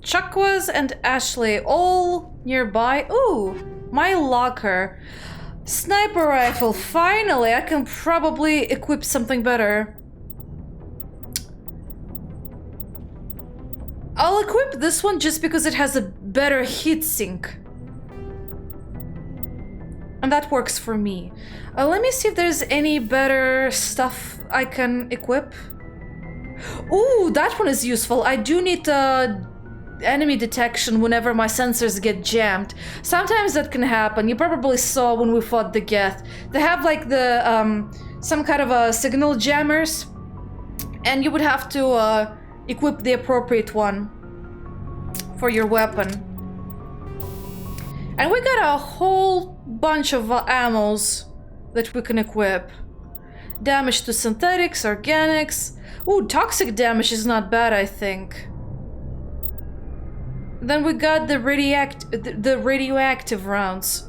Chakwas and Ashley, all nearby. Ooh, my locker. Sniper rifle, finally! I can probably equip something better. I'll equip this one just because it has a better heatsink. And that works for me. Let me see if there's any better stuff I can equip. Ooh, that one is useful. I do need enemy detection whenever my sensors get jammed. Sometimes that can happen. You probably saw when we fought the Geth. They have like the some kind of signal jammers, and you would have to equip the appropriate one for your weapon. And we got a whole bunch of ammos that we can equip. Damage to synthetics, organics. Ooh, toxic damage is not bad, I think. Then we got the radioactive rounds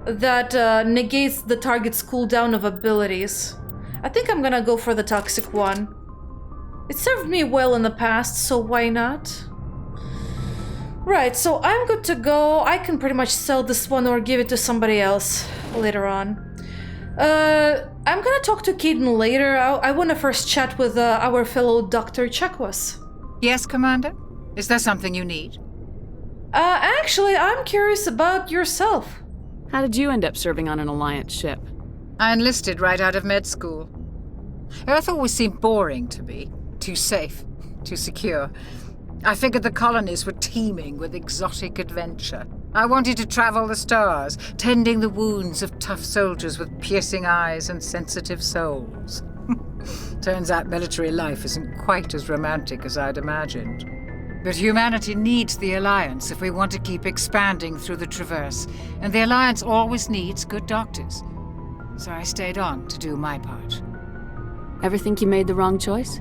that negates the target's cooldown of abilities. I think I'm gonna go for the toxic one. It served me well in the past, so why not? Right, so I'm good to go. I can pretty much sell this one or give it to somebody else later on. I'm gonna talk to Caden later. I wanna first chat with our fellow Dr. Chakwas. Yes, Commander? Is there something you need? Actually, I'm curious about yourself. How did you end up serving on an Alliance ship? I enlisted right out of med school. Earth always seemed boring to me. Too safe, too secure. I figured the colonies were teeming with exotic adventure. I wanted to travel the stars, tending the wounds of tough soldiers with piercing eyes and sensitive souls. Turns out military life isn't quite as romantic as I'd imagined. But humanity needs the Alliance if we want to keep expanding through the Traverse, and the Alliance always needs good doctors. So I stayed on to do my part. Ever think you made the wrong choice?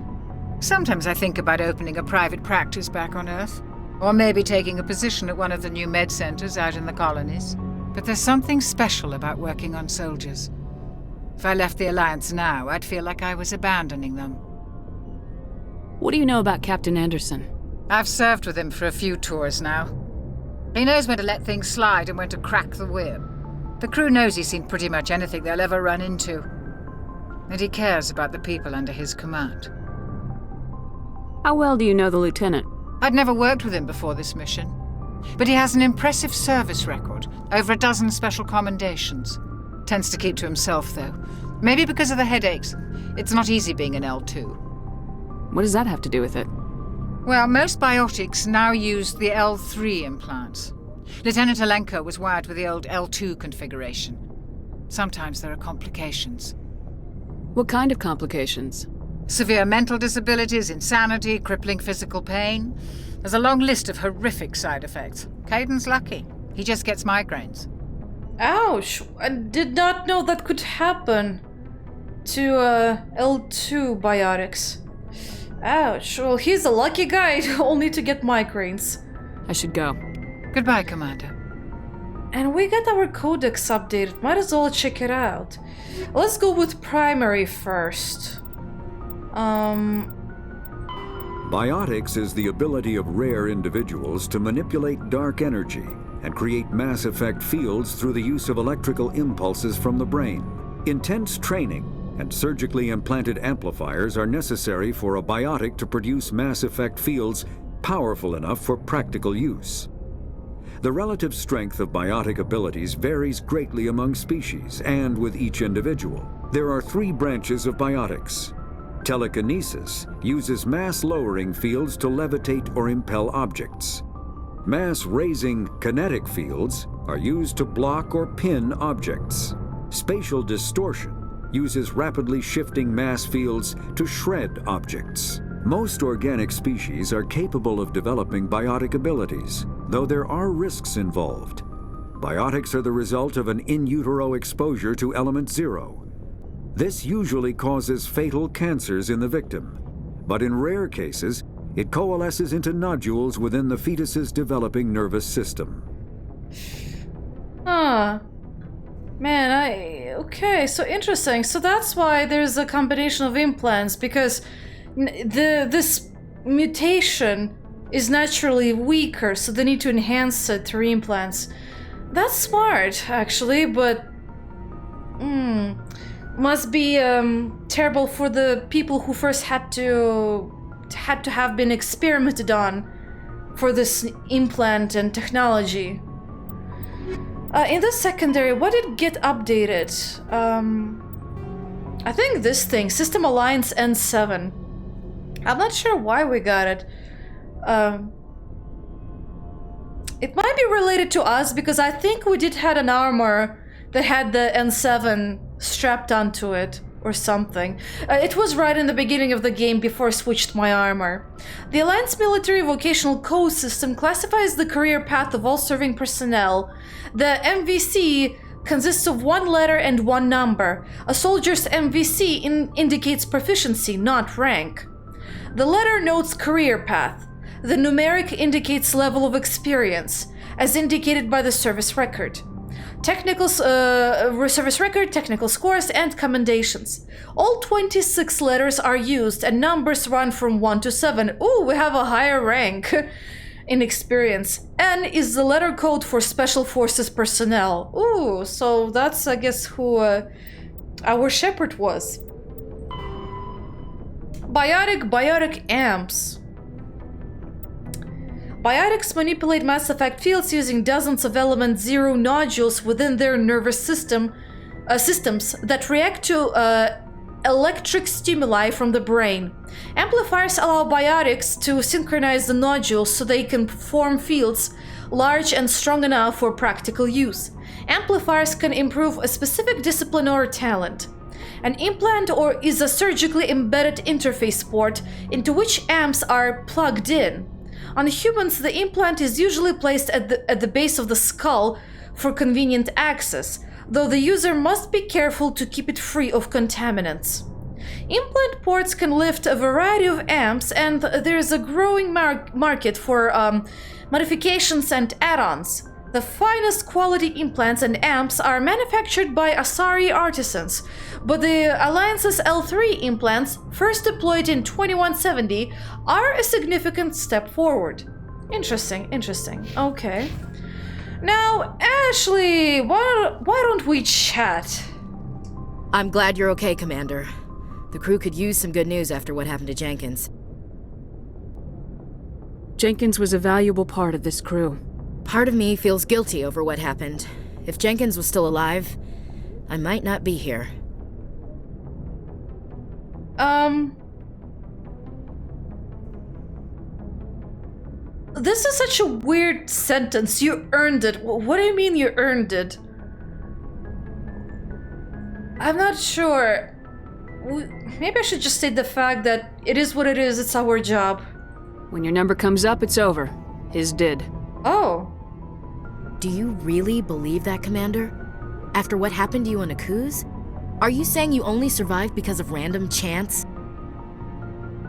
Sometimes I think about opening a private practice back on Earth, or maybe taking a position at one of the new med centers out in the colonies. But there's something special about working on soldiers. If I left the Alliance now, I'd feel like I was abandoning them. What do you know about Captain Anderson? I've served with him for a few tours now. He knows when to let things slide and when to crack the whip. The crew knows he's seen pretty much anything they'll ever run into. And he cares about the people under his command. How well do you know the lieutenant? I'd never worked with him before this mission. But he has an impressive service record, over a dozen special commendations. Tends to keep to himself, though. Maybe because of the headaches. It's not easy being an L2. What does that have to do with it? Well, most biotics now use the L3 implants. Lieutenant Alenko was wired with the old L2 configuration. Sometimes there are complications. What kind of complications? Severe mental disabilities, insanity, crippling physical pain. There's a long list of horrific side effects. Caden's lucky. He just gets migraines. Ouch! I did not know that could happen to L2 biotics. Ouch. Well, he's a lucky guy, only to get migraines. I should go. Goodbye, Commander. And we got our codex updated. Might as well check it out. Let's go with primary first. Biotics is the ability of rare individuals to manipulate dark energy and create mass effect fields through the use of electrical impulses from the brain. Intense training and surgically implanted amplifiers are necessary for a biotic to produce mass effect fields powerful enough for practical use. The relative strength of biotic abilities varies greatly among species and with each individual. There are 3 branches of biotics. Telekinesis uses mass-lowering fields to levitate or impel objects. Mass-raising kinetic fields are used to block or pin objects. Spatial distortion uses rapidly shifting mass fields to shred objects. Most organic species are capable of developing biotic abilities, though there are risks involved. Biotics are the result of an in utero exposure to element 0. This usually causes fatal cancers in the victim, but in rare cases, it coalesces into nodules within the fetus's developing nervous system. Huh. Man, okay, so interesting. So that's why there's a combination of implants, because this mutation is naturally weaker, so they need to enhance it through implants. That's smart, actually, but must be terrible for the people who first had to have been experimented on for this implant and technology. In the secondary, what did get updated? I think this thing, System Alliance N7. I'm not sure why we got it. It might be related to us because I think we did had an armor that had the N7 strapped onto it or something. It was right in the beginning of the game before I switched my armor. The Alliance Military Vocational Code system classifies the career path of all serving personnel. The MVC consists of 1 letter and 1 number. A soldier's MVC indicates proficiency, not rank. The letter notes career path. The numeric indicates level of experience, as indicated by the service record. Technical service record, technical scores, and commendations. All 26 letters are used, and numbers run from 1 to 7. Ooh, we have a higher rank in experience. N is the letter code for Special Forces personnel. Ooh, so that's, I guess, who our Shepard was. Biotic amps. Biotics manipulate mass effect fields using dozens of element 0 nodules within their nervous systems that react to electric stimuli from the brain. Amplifiers allow biotics to synchronize the nodules so they can form fields large and strong enough for practical use. Amplifiers can improve a specific discipline or talent. An implant is a surgically embedded interface port into which amps are plugged in. On humans, the implant is usually placed at the base of the skull for convenient access, though the user must be careful to keep it free of contaminants. Implant ports can lift a variety of amps, and there is a growing market for modifications and add-ons. The finest quality implants and amps are manufactured by Asari artisans, but the Alliance's L3 implants, first deployed in 2170, are a significant step forward. Interesting. Okay. Now, Ashley, why don't we chat? I'm glad you're okay, Commander. The crew could use some good news after what happened to Jenkins. Jenkins was a valuable part of this crew. Part of me feels guilty over what happened. If Jenkins was still alive, I might not be here. This is such a weird sentence. You earned it. What do you mean you earned it? I'm not sure. Maybe I should just state the fact that it is what it is. It's our job. When your number comes up, it's over. His did. Oh. Do you really believe that, Commander? After what happened to you on Akuz? Are you saying you only survived because of random chance?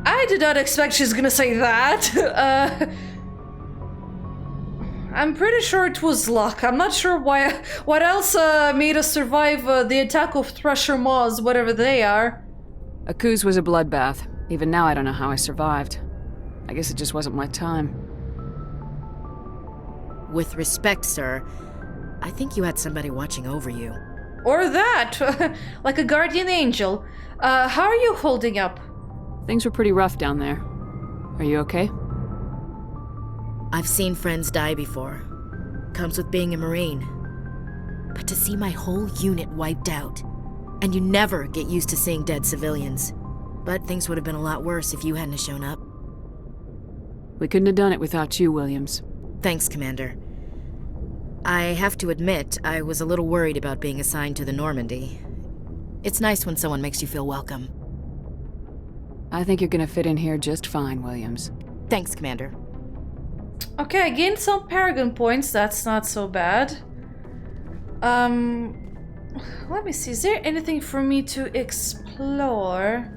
I did not expect she's gonna say that. I'm pretty sure it was luck. I'm not sure what else made us survive the attack of Thresher Maws, whatever they are. Akuz was a bloodbath. Even now I don't know how I survived. I guess it just wasn't my time. With respect, sir, I think you had somebody watching over you. Or that, like a guardian angel. How are you holding up? Things were pretty rough down there. Are you okay? I've seen friends die before. Comes with being a Marine. But to see my whole unit wiped out, and you never get used to seeing dead civilians. But things would have been a lot worse if you hadn't shown up. We couldn't have done it without you, Williams. Thanks, Commander. I have to admit, I was a little worried about being assigned to the Normandy. It's nice when someone makes you feel welcome. I think you're gonna fit in here just fine, Williams. Thanks, Commander. Okay, I gained some Paragon points. That's not so bad. Let me see. Is there anything for me to explore?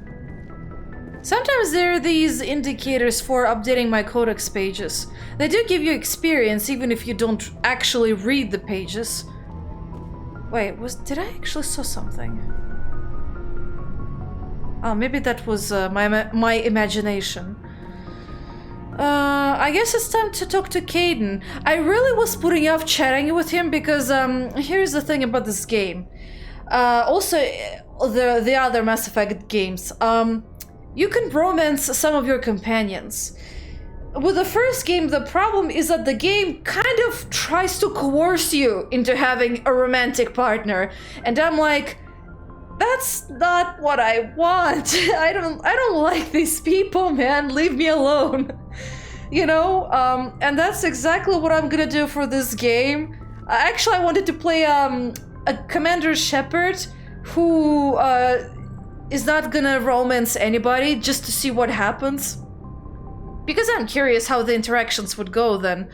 Sometimes there are these indicators for updating my codex pages. They do give you experience even if you don't actually read the pages. Wait, did I actually saw something? Oh, maybe that was my imagination. I guess it's time to talk to Caden. I really was putting off chatting with him because here's the thing about this game. Also, the other Mass Effect games. You can romance some of your companions. With the first game, the problem is that the game kind of tries to coerce you into having a romantic partner. And I'm like, that's not what I want. I don't like these people, man. Leave me alone. You know? And that's exactly what I'm gonna do for this game. Actually, I wanted to play a Commander Shepard who is not gonna romance anybody just to see what happens. Because I'm curious how the interactions would go then.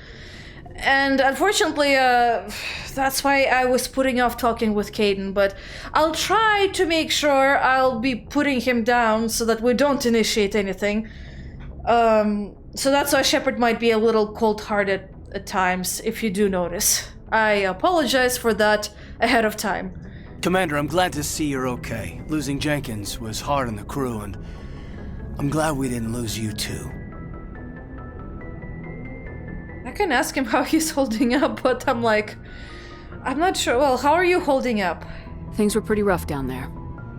And unfortunately, that's why I was putting off talking with Caden, but I'll try to make sure I'll be putting him down so that we don't initiate anything. So that's why Shepard might be a little cold-hearted at times, if you do notice. I apologize for that ahead of time. Commander, I'm glad to see you're okay. Losing Jenkins was hard on the crew, and I'm glad we didn't lose you too. I can ask him how he's holding up, but I'm like, I'm not sure. Well, how are you holding up? Things were pretty rough down there.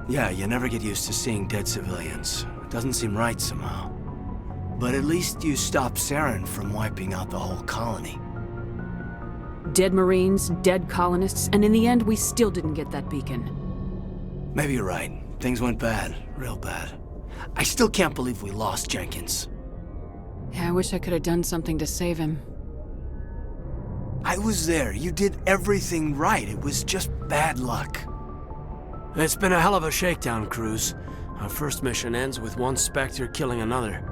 Yeah, you never get used to seeing dead civilians. It doesn't seem right somehow. But at least you stopped Saren from wiping out the whole colony. Dead Marines, dead colonists, and in the end, we still didn't get that beacon. Maybe you're right. Things went bad. Real bad. I still can't believe we lost Jenkins. Yeah, I wish I could have done something to save him. I was there. You did everything right. It was just bad luck. It's been a hell of a shakedown, Cruz. Our first mission ends with one Spectre killing another.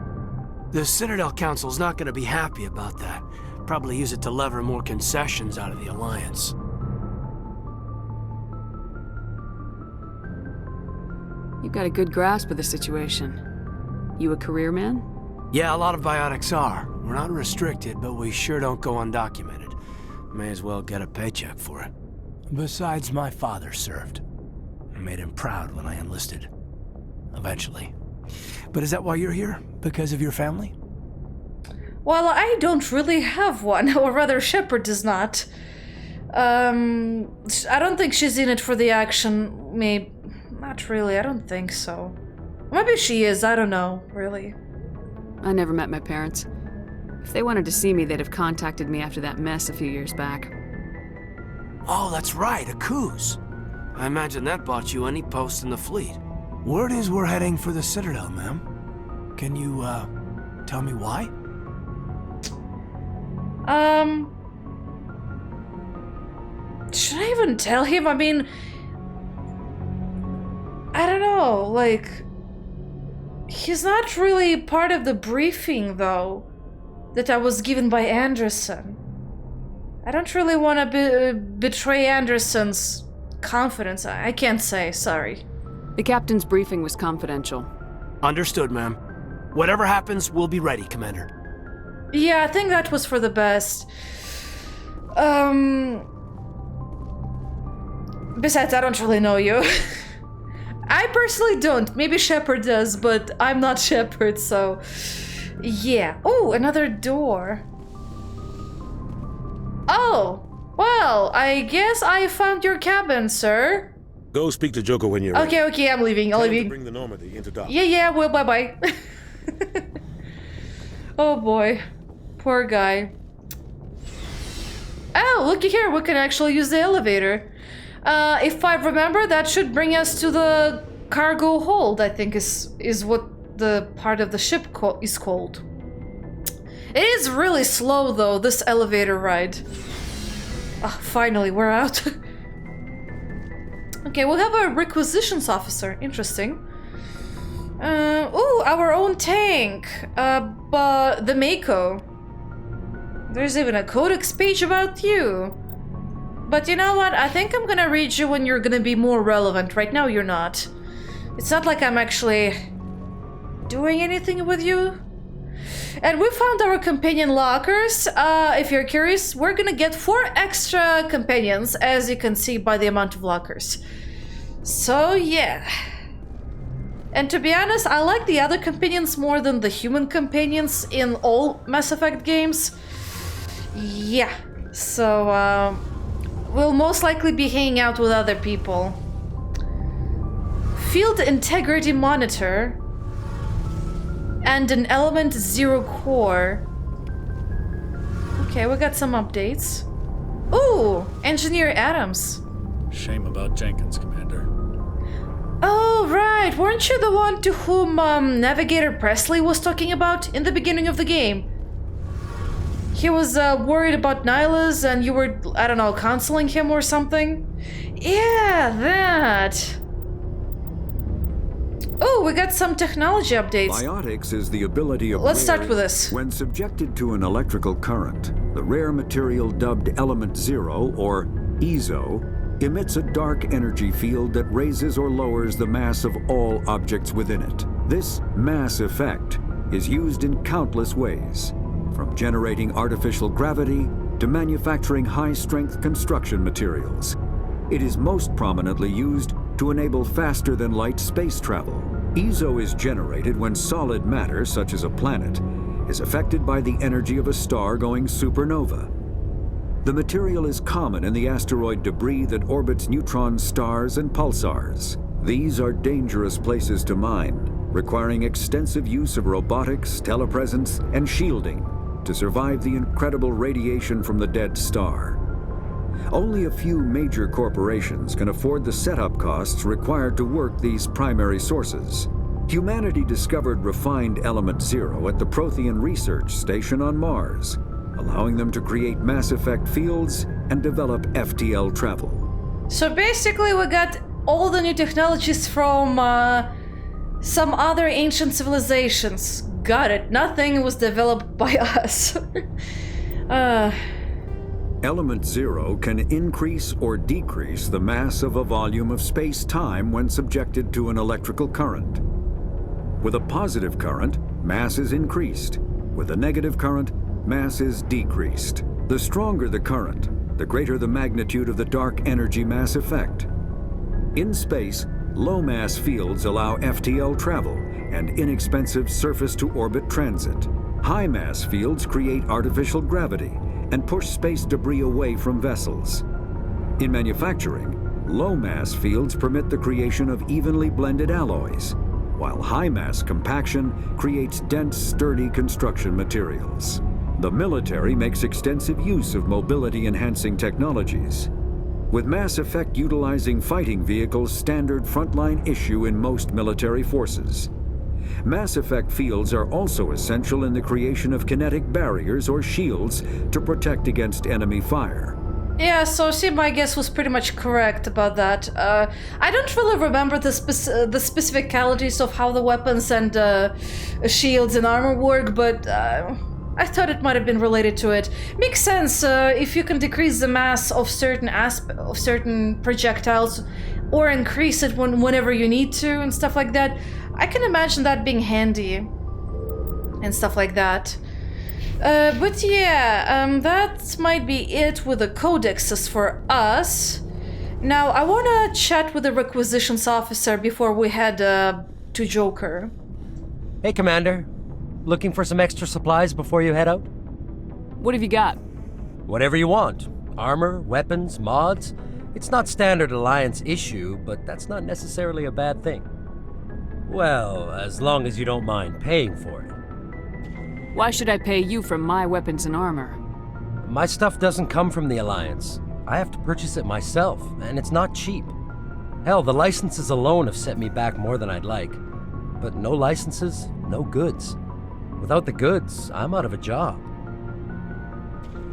The Citadel Council's not gonna be happy about that. Probably use it to lever more concessions out of the Alliance. You've got a good grasp of the situation. You a career man? Yeah, a lot of biotics are. We're not restricted, but we sure don't go undocumented. May as well get a paycheck for it. Besides, my father served. I made him proud when I enlisted. Eventually. But is that why you're here? Because of your family? Well, I don't really have one, or rather Shepard does not. I don't think she's in it for the action. Maybe not really. I don't think so. Maybe she is. I don't know. Really. I never met my parents. If they wanted to see me, they'd have contacted me after that mess a few years back. Oh, that's right, a cruise. I imagine that bought you any post in the fleet. Word is we're heading for the Citadel, ma'am. Can you, tell me why? Should I even tell him? I mean, I don't know, like, he's not really part of the briefing, though, that I was given by Anderson. I don't really want to betray Anderson's confidence. I can't say, sorry. The captain's briefing was confidential. Understood, ma'am. Whatever happens, we'll be ready, Commander. Yeah, I think that was for the best. Besides, I don't really know you. I personally don't. Maybe Shepard does, but I'm not Shepard, so... Yeah. Oh, another door. Oh, well, I guess I found your cabin, sir. Go speak to Joker when you're ready. Okay, I'm leaving. I'm leaving. Bring the Normandy into dock. Yeah, well, bye-bye. Oh boy. Poor guy. Oh, looky here, we can actually use the elevator. If I remember, that should bring us to the cargo hold, I think is what the part of the ship is called. It is really slow, though, this elevator ride. Oh, finally, we're out. Okay, we'll have a requisitions officer. Interesting. Ooh, our own tank. But the Mako. There's even a codex page about you. But you know what? I think I'm gonna read you when you're gonna be more relevant. Right now, you're not. It's not like I'm actually doing anything with you. And we found our companion lockers. If you're curious, we're gonna get 4 extra companions, as you can see by the amount of lockers. So, yeah. And to be honest, I like the other companions more than the human companions in all Mass Effect games. Yeah. So, we'll most likely be hanging out with other people. Field integrity monitor. And an element 0 core. Okay, we got some updates. Ooh, Engineer Adams. Shame about Jenkins, Commander. Oh, right. Weren't you the one to whom Navigator Presley was talking about in the beginning of the game? He was worried about Nihilus and you were, I don't know, counseling him or something? Yeah, that. Oh, we got some technology updates. Biotics is the ability of Let's start rares with this. When subjected to an electrical current, the rare material dubbed Element 0, or EZO, emits a dark energy field that raises or lowers the mass of all objects within it. This mass effect is used in countless ways, from generating artificial gravity to manufacturing high-strength construction materials. It is most prominently used to enable faster-than-light space travel. EZO is generated when solid matter, such as a planet, is affected by the energy of a star going supernova. The material is common in the asteroid debris that orbits neutron stars and pulsars. These are dangerous places to mine, requiring extensive use of robotics, telepresence, and shielding to survive the incredible radiation from the dead star. Only a few major corporations can afford the setup costs required to work these primary sources. Humanity discovered refined Element 0 at the Prothean Research Station on Mars, allowing them to create Mass Effect fields and develop FTL travel. So basically we got all the new technologies from some other ancient civilizations. Got it. Nothing was developed by us. Element 0 can increase or decrease the mass of a volume of space-time when subjected to an electrical current. With a positive current, mass is increased. With a negative current, mass is decreased. The stronger the current, the greater the magnitude of the dark energy mass effect. In space, low-mass fields allow FTL travel and inexpensive surface-to-orbit transit. High-mass fields create artificial gravity and push space debris away from vessels. In manufacturing, low-mass fields permit the creation of evenly blended alloys, while high-mass compaction creates dense, sturdy construction materials. The military makes extensive use of mobility-enhancing technologies, with Mass Effect utilizing fighting vehicles standard frontline issue in most military forces. Mass Effect fields are also essential in the creation of kinetic barriers or shields to protect against enemy fire. Yeah, so see, my guess was pretty much correct about that. I don't really remember the specificalities of how the weapons and shields and armor work, but I thought it might have been related to it. Makes sense if you can decrease the mass of certain projectiles, or increase it whenever you need to and stuff like that. I can imagine that being handy and stuff like that. But yeah, that might be it with the codexes for us. Now, I want to chat with the requisitions officer before we head to Joker. Hey, Commander. Looking for some extra supplies before you head out? What have you got? Whatever you want. Armor, weapons, mods. It's not standard Alliance issue, but that's not necessarily a bad thing. Well, as long as you don't mind paying for it. Why should I pay you for my weapons and armor? My stuff doesn't come from the Alliance. I have to purchase it myself, and it's not cheap. Hell, the licenses alone have set me back more than I'd like. But no licenses, no goods. Without the goods, I'm out of a job.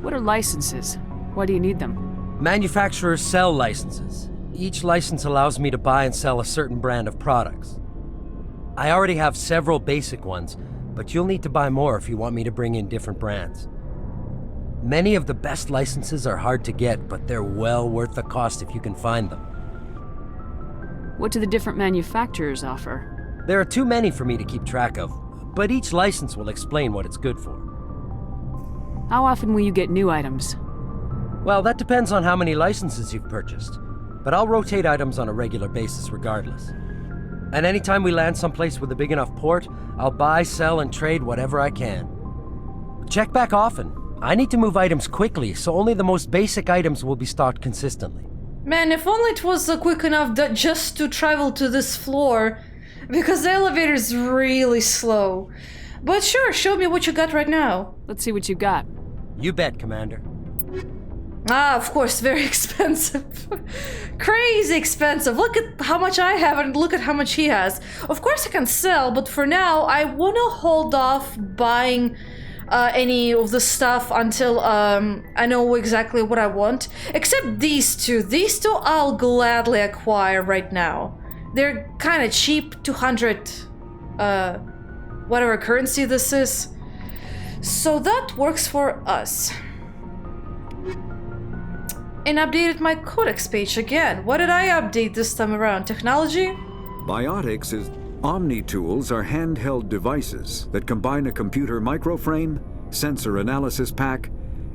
What are licenses? Why do you need them? Manufacturers sell licenses. Each license allows me to buy and sell a certain brand of products. I already have several basic ones, but you'll need to buy more if you want me to bring in different brands. Many of the best licenses are hard to get, but they're well worth the cost if you can find them. What do the different manufacturers offer? There are too many for me to keep track of, but each license will explain what it's good for. How often will you get new items? Well, that depends on how many licenses you've purchased, but I'll rotate items on a regular basis regardless. And anytime we land someplace with a big enough port, I'll buy, sell, and trade whatever I can. Check back often. I need to move items quickly, so only the most basic items will be stocked consistently. Man, if only it was quick enough just to travel to this floor, because the elevator is really slow. But sure, show me what you got right now. Let's see what you got. You bet, Commander. Ah, of course, very expensive. Crazy expensive. Look at how much I have and look at how much he has. Of course I can sell, but for now, I want to hold off buying any of the stuff until I know exactly what I want. Except these two. These two I'll gladly acquire right now. They're kind of cheap, 200, whatever currency this is. So that works for us. And updated my codex page again. What did I update this time around? Technology? Biotics is... Omni-tools are handheld devices that combine a computer microframe, sensor analysis pack,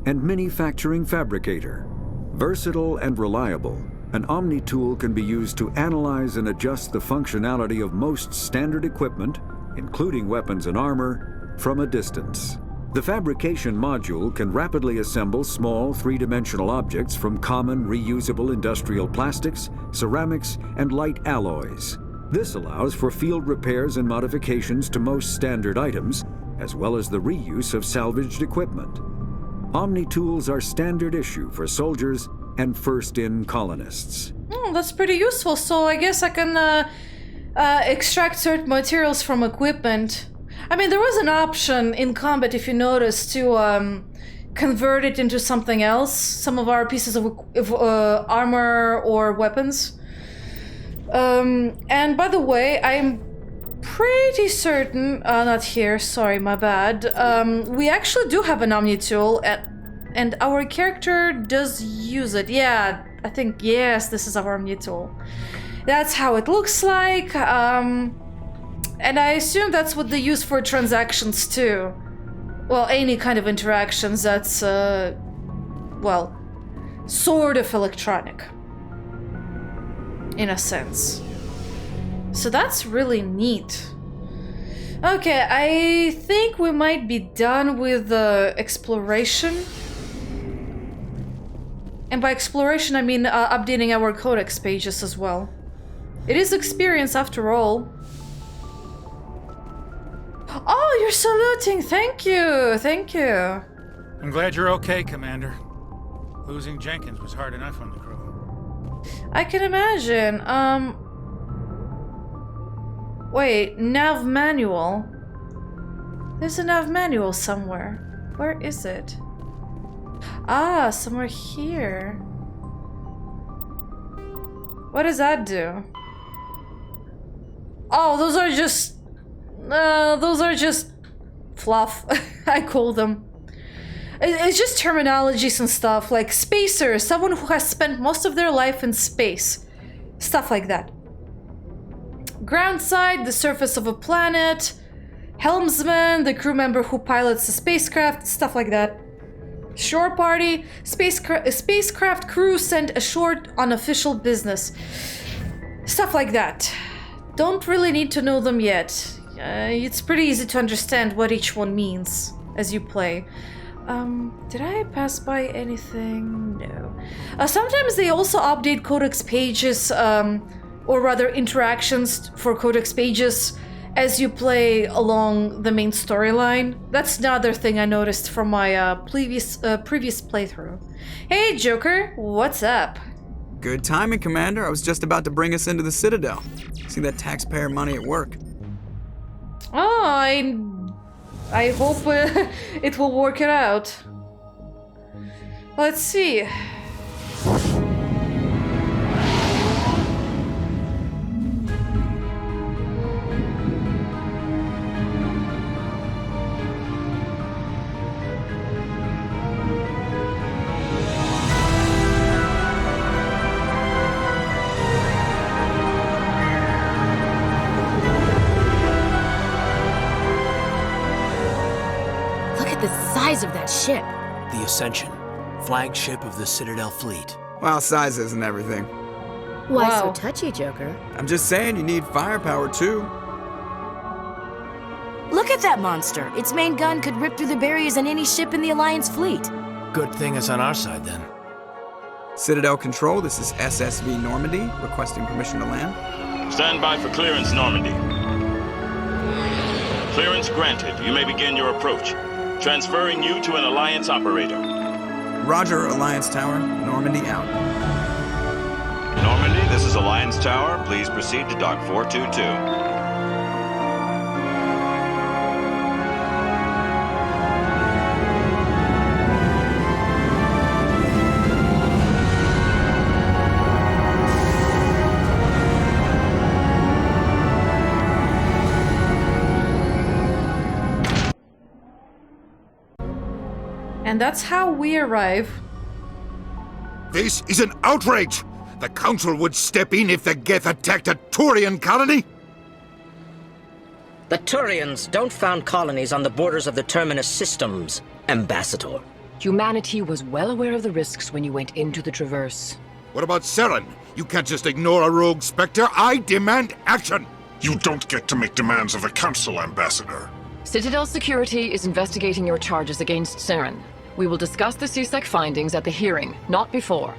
and manufacturing fabricator. Versatile and reliable, an Omni-tool can be used to analyze and adjust the functionality of most standard equipment, including weapons and armor, from a distance. The fabrication module can rapidly assemble small three-dimensional objects from common reusable industrial plastics, ceramics, and light alloys. This allows for field repairs and modifications to most standard items, as well as the reuse of salvaged equipment. Omni-tools are standard issue for soldiers and first-in colonists. That's pretty useful, so I guess I can extract certain materials from equipment. I mean, there was an option in combat, if you notice, to convert it into something else, some of our pieces of armor or weapons. And by the way, I'm pretty certain, not here, sorry, my bad, we actually do have an Omni tool, and our character does use it. Yeah, I think, yes, this is our Omni tool. That's how it looks like, and I assume that's what they use for transactions too. Well, any kind of interactions that's, well, sort of electronic. In a sense. So that's really neat. Okay, I think we might be done with the exploration. And by exploration, I mean updating our codex pages as well. It is experience after all. Oh, you're saluting! Thank you! Thank you! I'm glad you're okay, Commander. Losing Jenkins was hard enough on the crew. I can imagine. Wait, nav manual. There's a nav manual somewhere. Where is it? Ah, somewhere here. What does that do? Oh, those are just fluff. I call them. It's just terminologies and stuff, like spacer, someone who has spent most of their life in space. Stuff like that. Ground side, the surface of a planet. Helmsman, the crew member who pilots a spacecraft, stuff like that. Shore party, spacecraft crew sent ashore on official business. Stuff like that. Don't really need to know them yet. It's pretty easy to understand what each one means as you play. Did I pass by anything? No. Sometimes they also update codex pages, or rather interactions for codex pages as you play along the main storyline. That's another thing I noticed from my previous playthrough. Hey Joker, what's up? Good timing, Commander. I was just about to bring us into the Citadel. See that taxpayer money at work. Oh, I hope it will work it out. Let's see. Of that ship. The Ascension, flagship of the Citadel fleet. Well, size isn't everything. Why so touchy, Joker? I'm just saying you need firepower too. Look at that monster. Its main gun could rip through the barriers on any ship in the Alliance fleet. Good thing it's on our side then. Citadel Control, this is SSV Normandy, requesting permission to land. Stand by for clearance, Normandy. Clearance granted. You may begin your approach. Transferring you to an Alliance operator. Roger, Alliance Tower. Normandy out. Normandy, this is Alliance Tower. Please proceed to Dock 422. And that's how we arrive. This is an outrage! The Council would step in if the Geth attacked a Turian colony? The Turians don't found colonies on the borders of the Terminus systems, Ambassador. Humanity was well aware of the risks when you went into the Traverse. What about Saren? You can't just ignore a rogue Spectre. I demand action! You don't get to make demands of the Council, Ambassador. Citadel Security is investigating your charges against Saren. We will discuss the CSEC findings at the hearing, not before.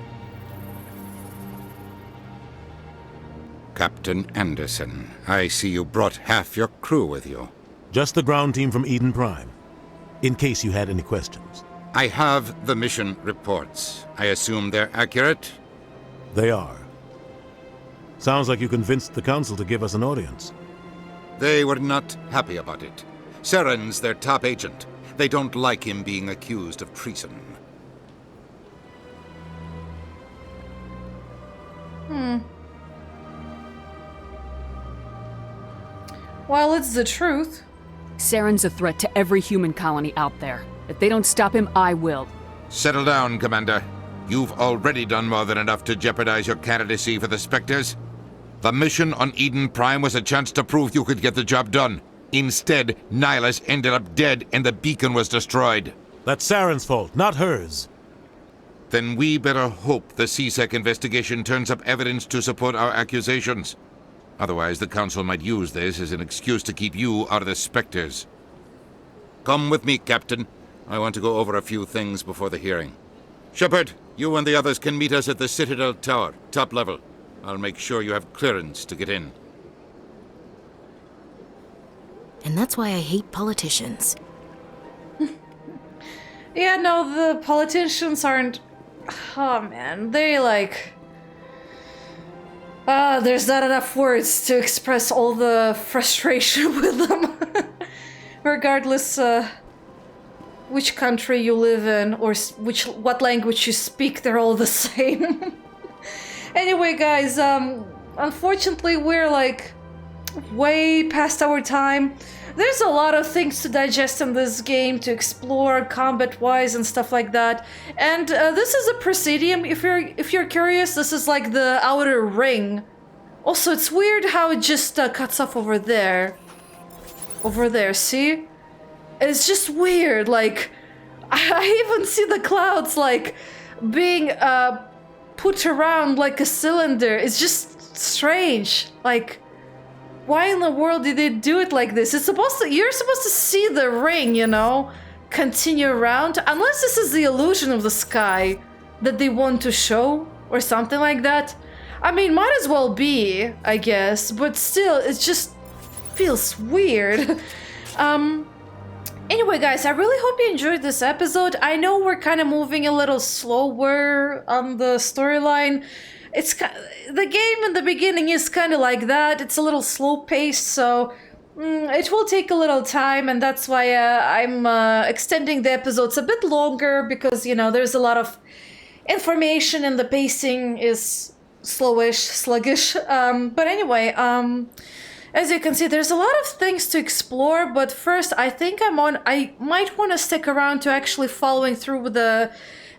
Captain Anderson, I see you brought half your crew with you. Just the ground team from Eden Prime, in case you had any questions. I have the mission reports. I assume they're accurate? They are. Sounds like you convinced the Council to give us an audience. They were not happy about it. Saren's their top agent. They don't like him being accused of treason. Well, it's the truth. Saren's a threat to every human colony out there. If they don't stop him, I will. Settle down, Commander. You've already done more than enough to jeopardize your candidacy for the Spectres. The mission on Eden Prime was a chance to prove you could get the job done. Instead, Nihilus ended up dead and the beacon was destroyed. That's Saren's fault, not hers. Then we better hope the CSEC investigation turns up evidence to support our accusations. Otherwise, the Council might use this as an excuse to keep you out of the Spectres. Come with me, Captain. I want to go over a few things before the hearing. Shepard, you and the others can meet us at the Citadel Tower, top level. I'll make sure you have clearance to get in. And that's why I hate politicians. Yeah, no, the politicians aren't... Oh, man, they, like... there's not enough words to express all the frustration with them. Regardless, which country you live in, or what language you speak, they're all the same. Anyway, guys, unfortunately, we're, like, way past our time. There's a lot of things to digest in this game, to explore combat-wise and stuff like that. And this is a Presidium. If you're curious, this is like the outer ring. Also, it's weird how it just cuts off over there. Over there, see? It's just weird. Like, I even see the clouds like being put around like a cylinder. It's just strange. Like, why in the world did they do it like this? You're supposed to see the ring, you know, continue around. Unless this is the illusion of the sky that they want to show or something like that. I mean, might as well be, I guess, but still, it just feels weird. Anyway, guys, I really hope you enjoyed this episode. I know we're kind of moving a little slower on the storyline. The game in the beginning is kind of like that. It's a little slow-paced, so it will take a little time, and that's why I'm extending the episodes a bit longer, because, you know, there's a lot of information and the pacing is sluggish. But anyway, as you can see, there's a lot of things to explore, but first I think I might want to stick around to actually following through with the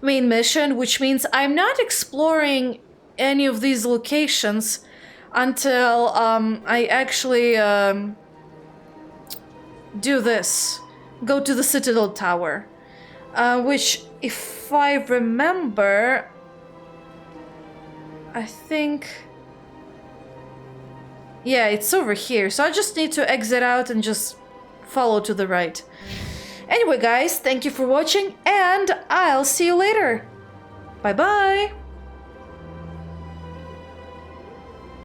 main mission, which means I'm not exploring any of these locations until I actually do this. Go to the Citadel Tower, which, if I remember, I think... Yeah, it's over here, so I just need to exit out and just follow to the right. Anyway, guys, thank you for watching, and I'll see you later. Bye-bye!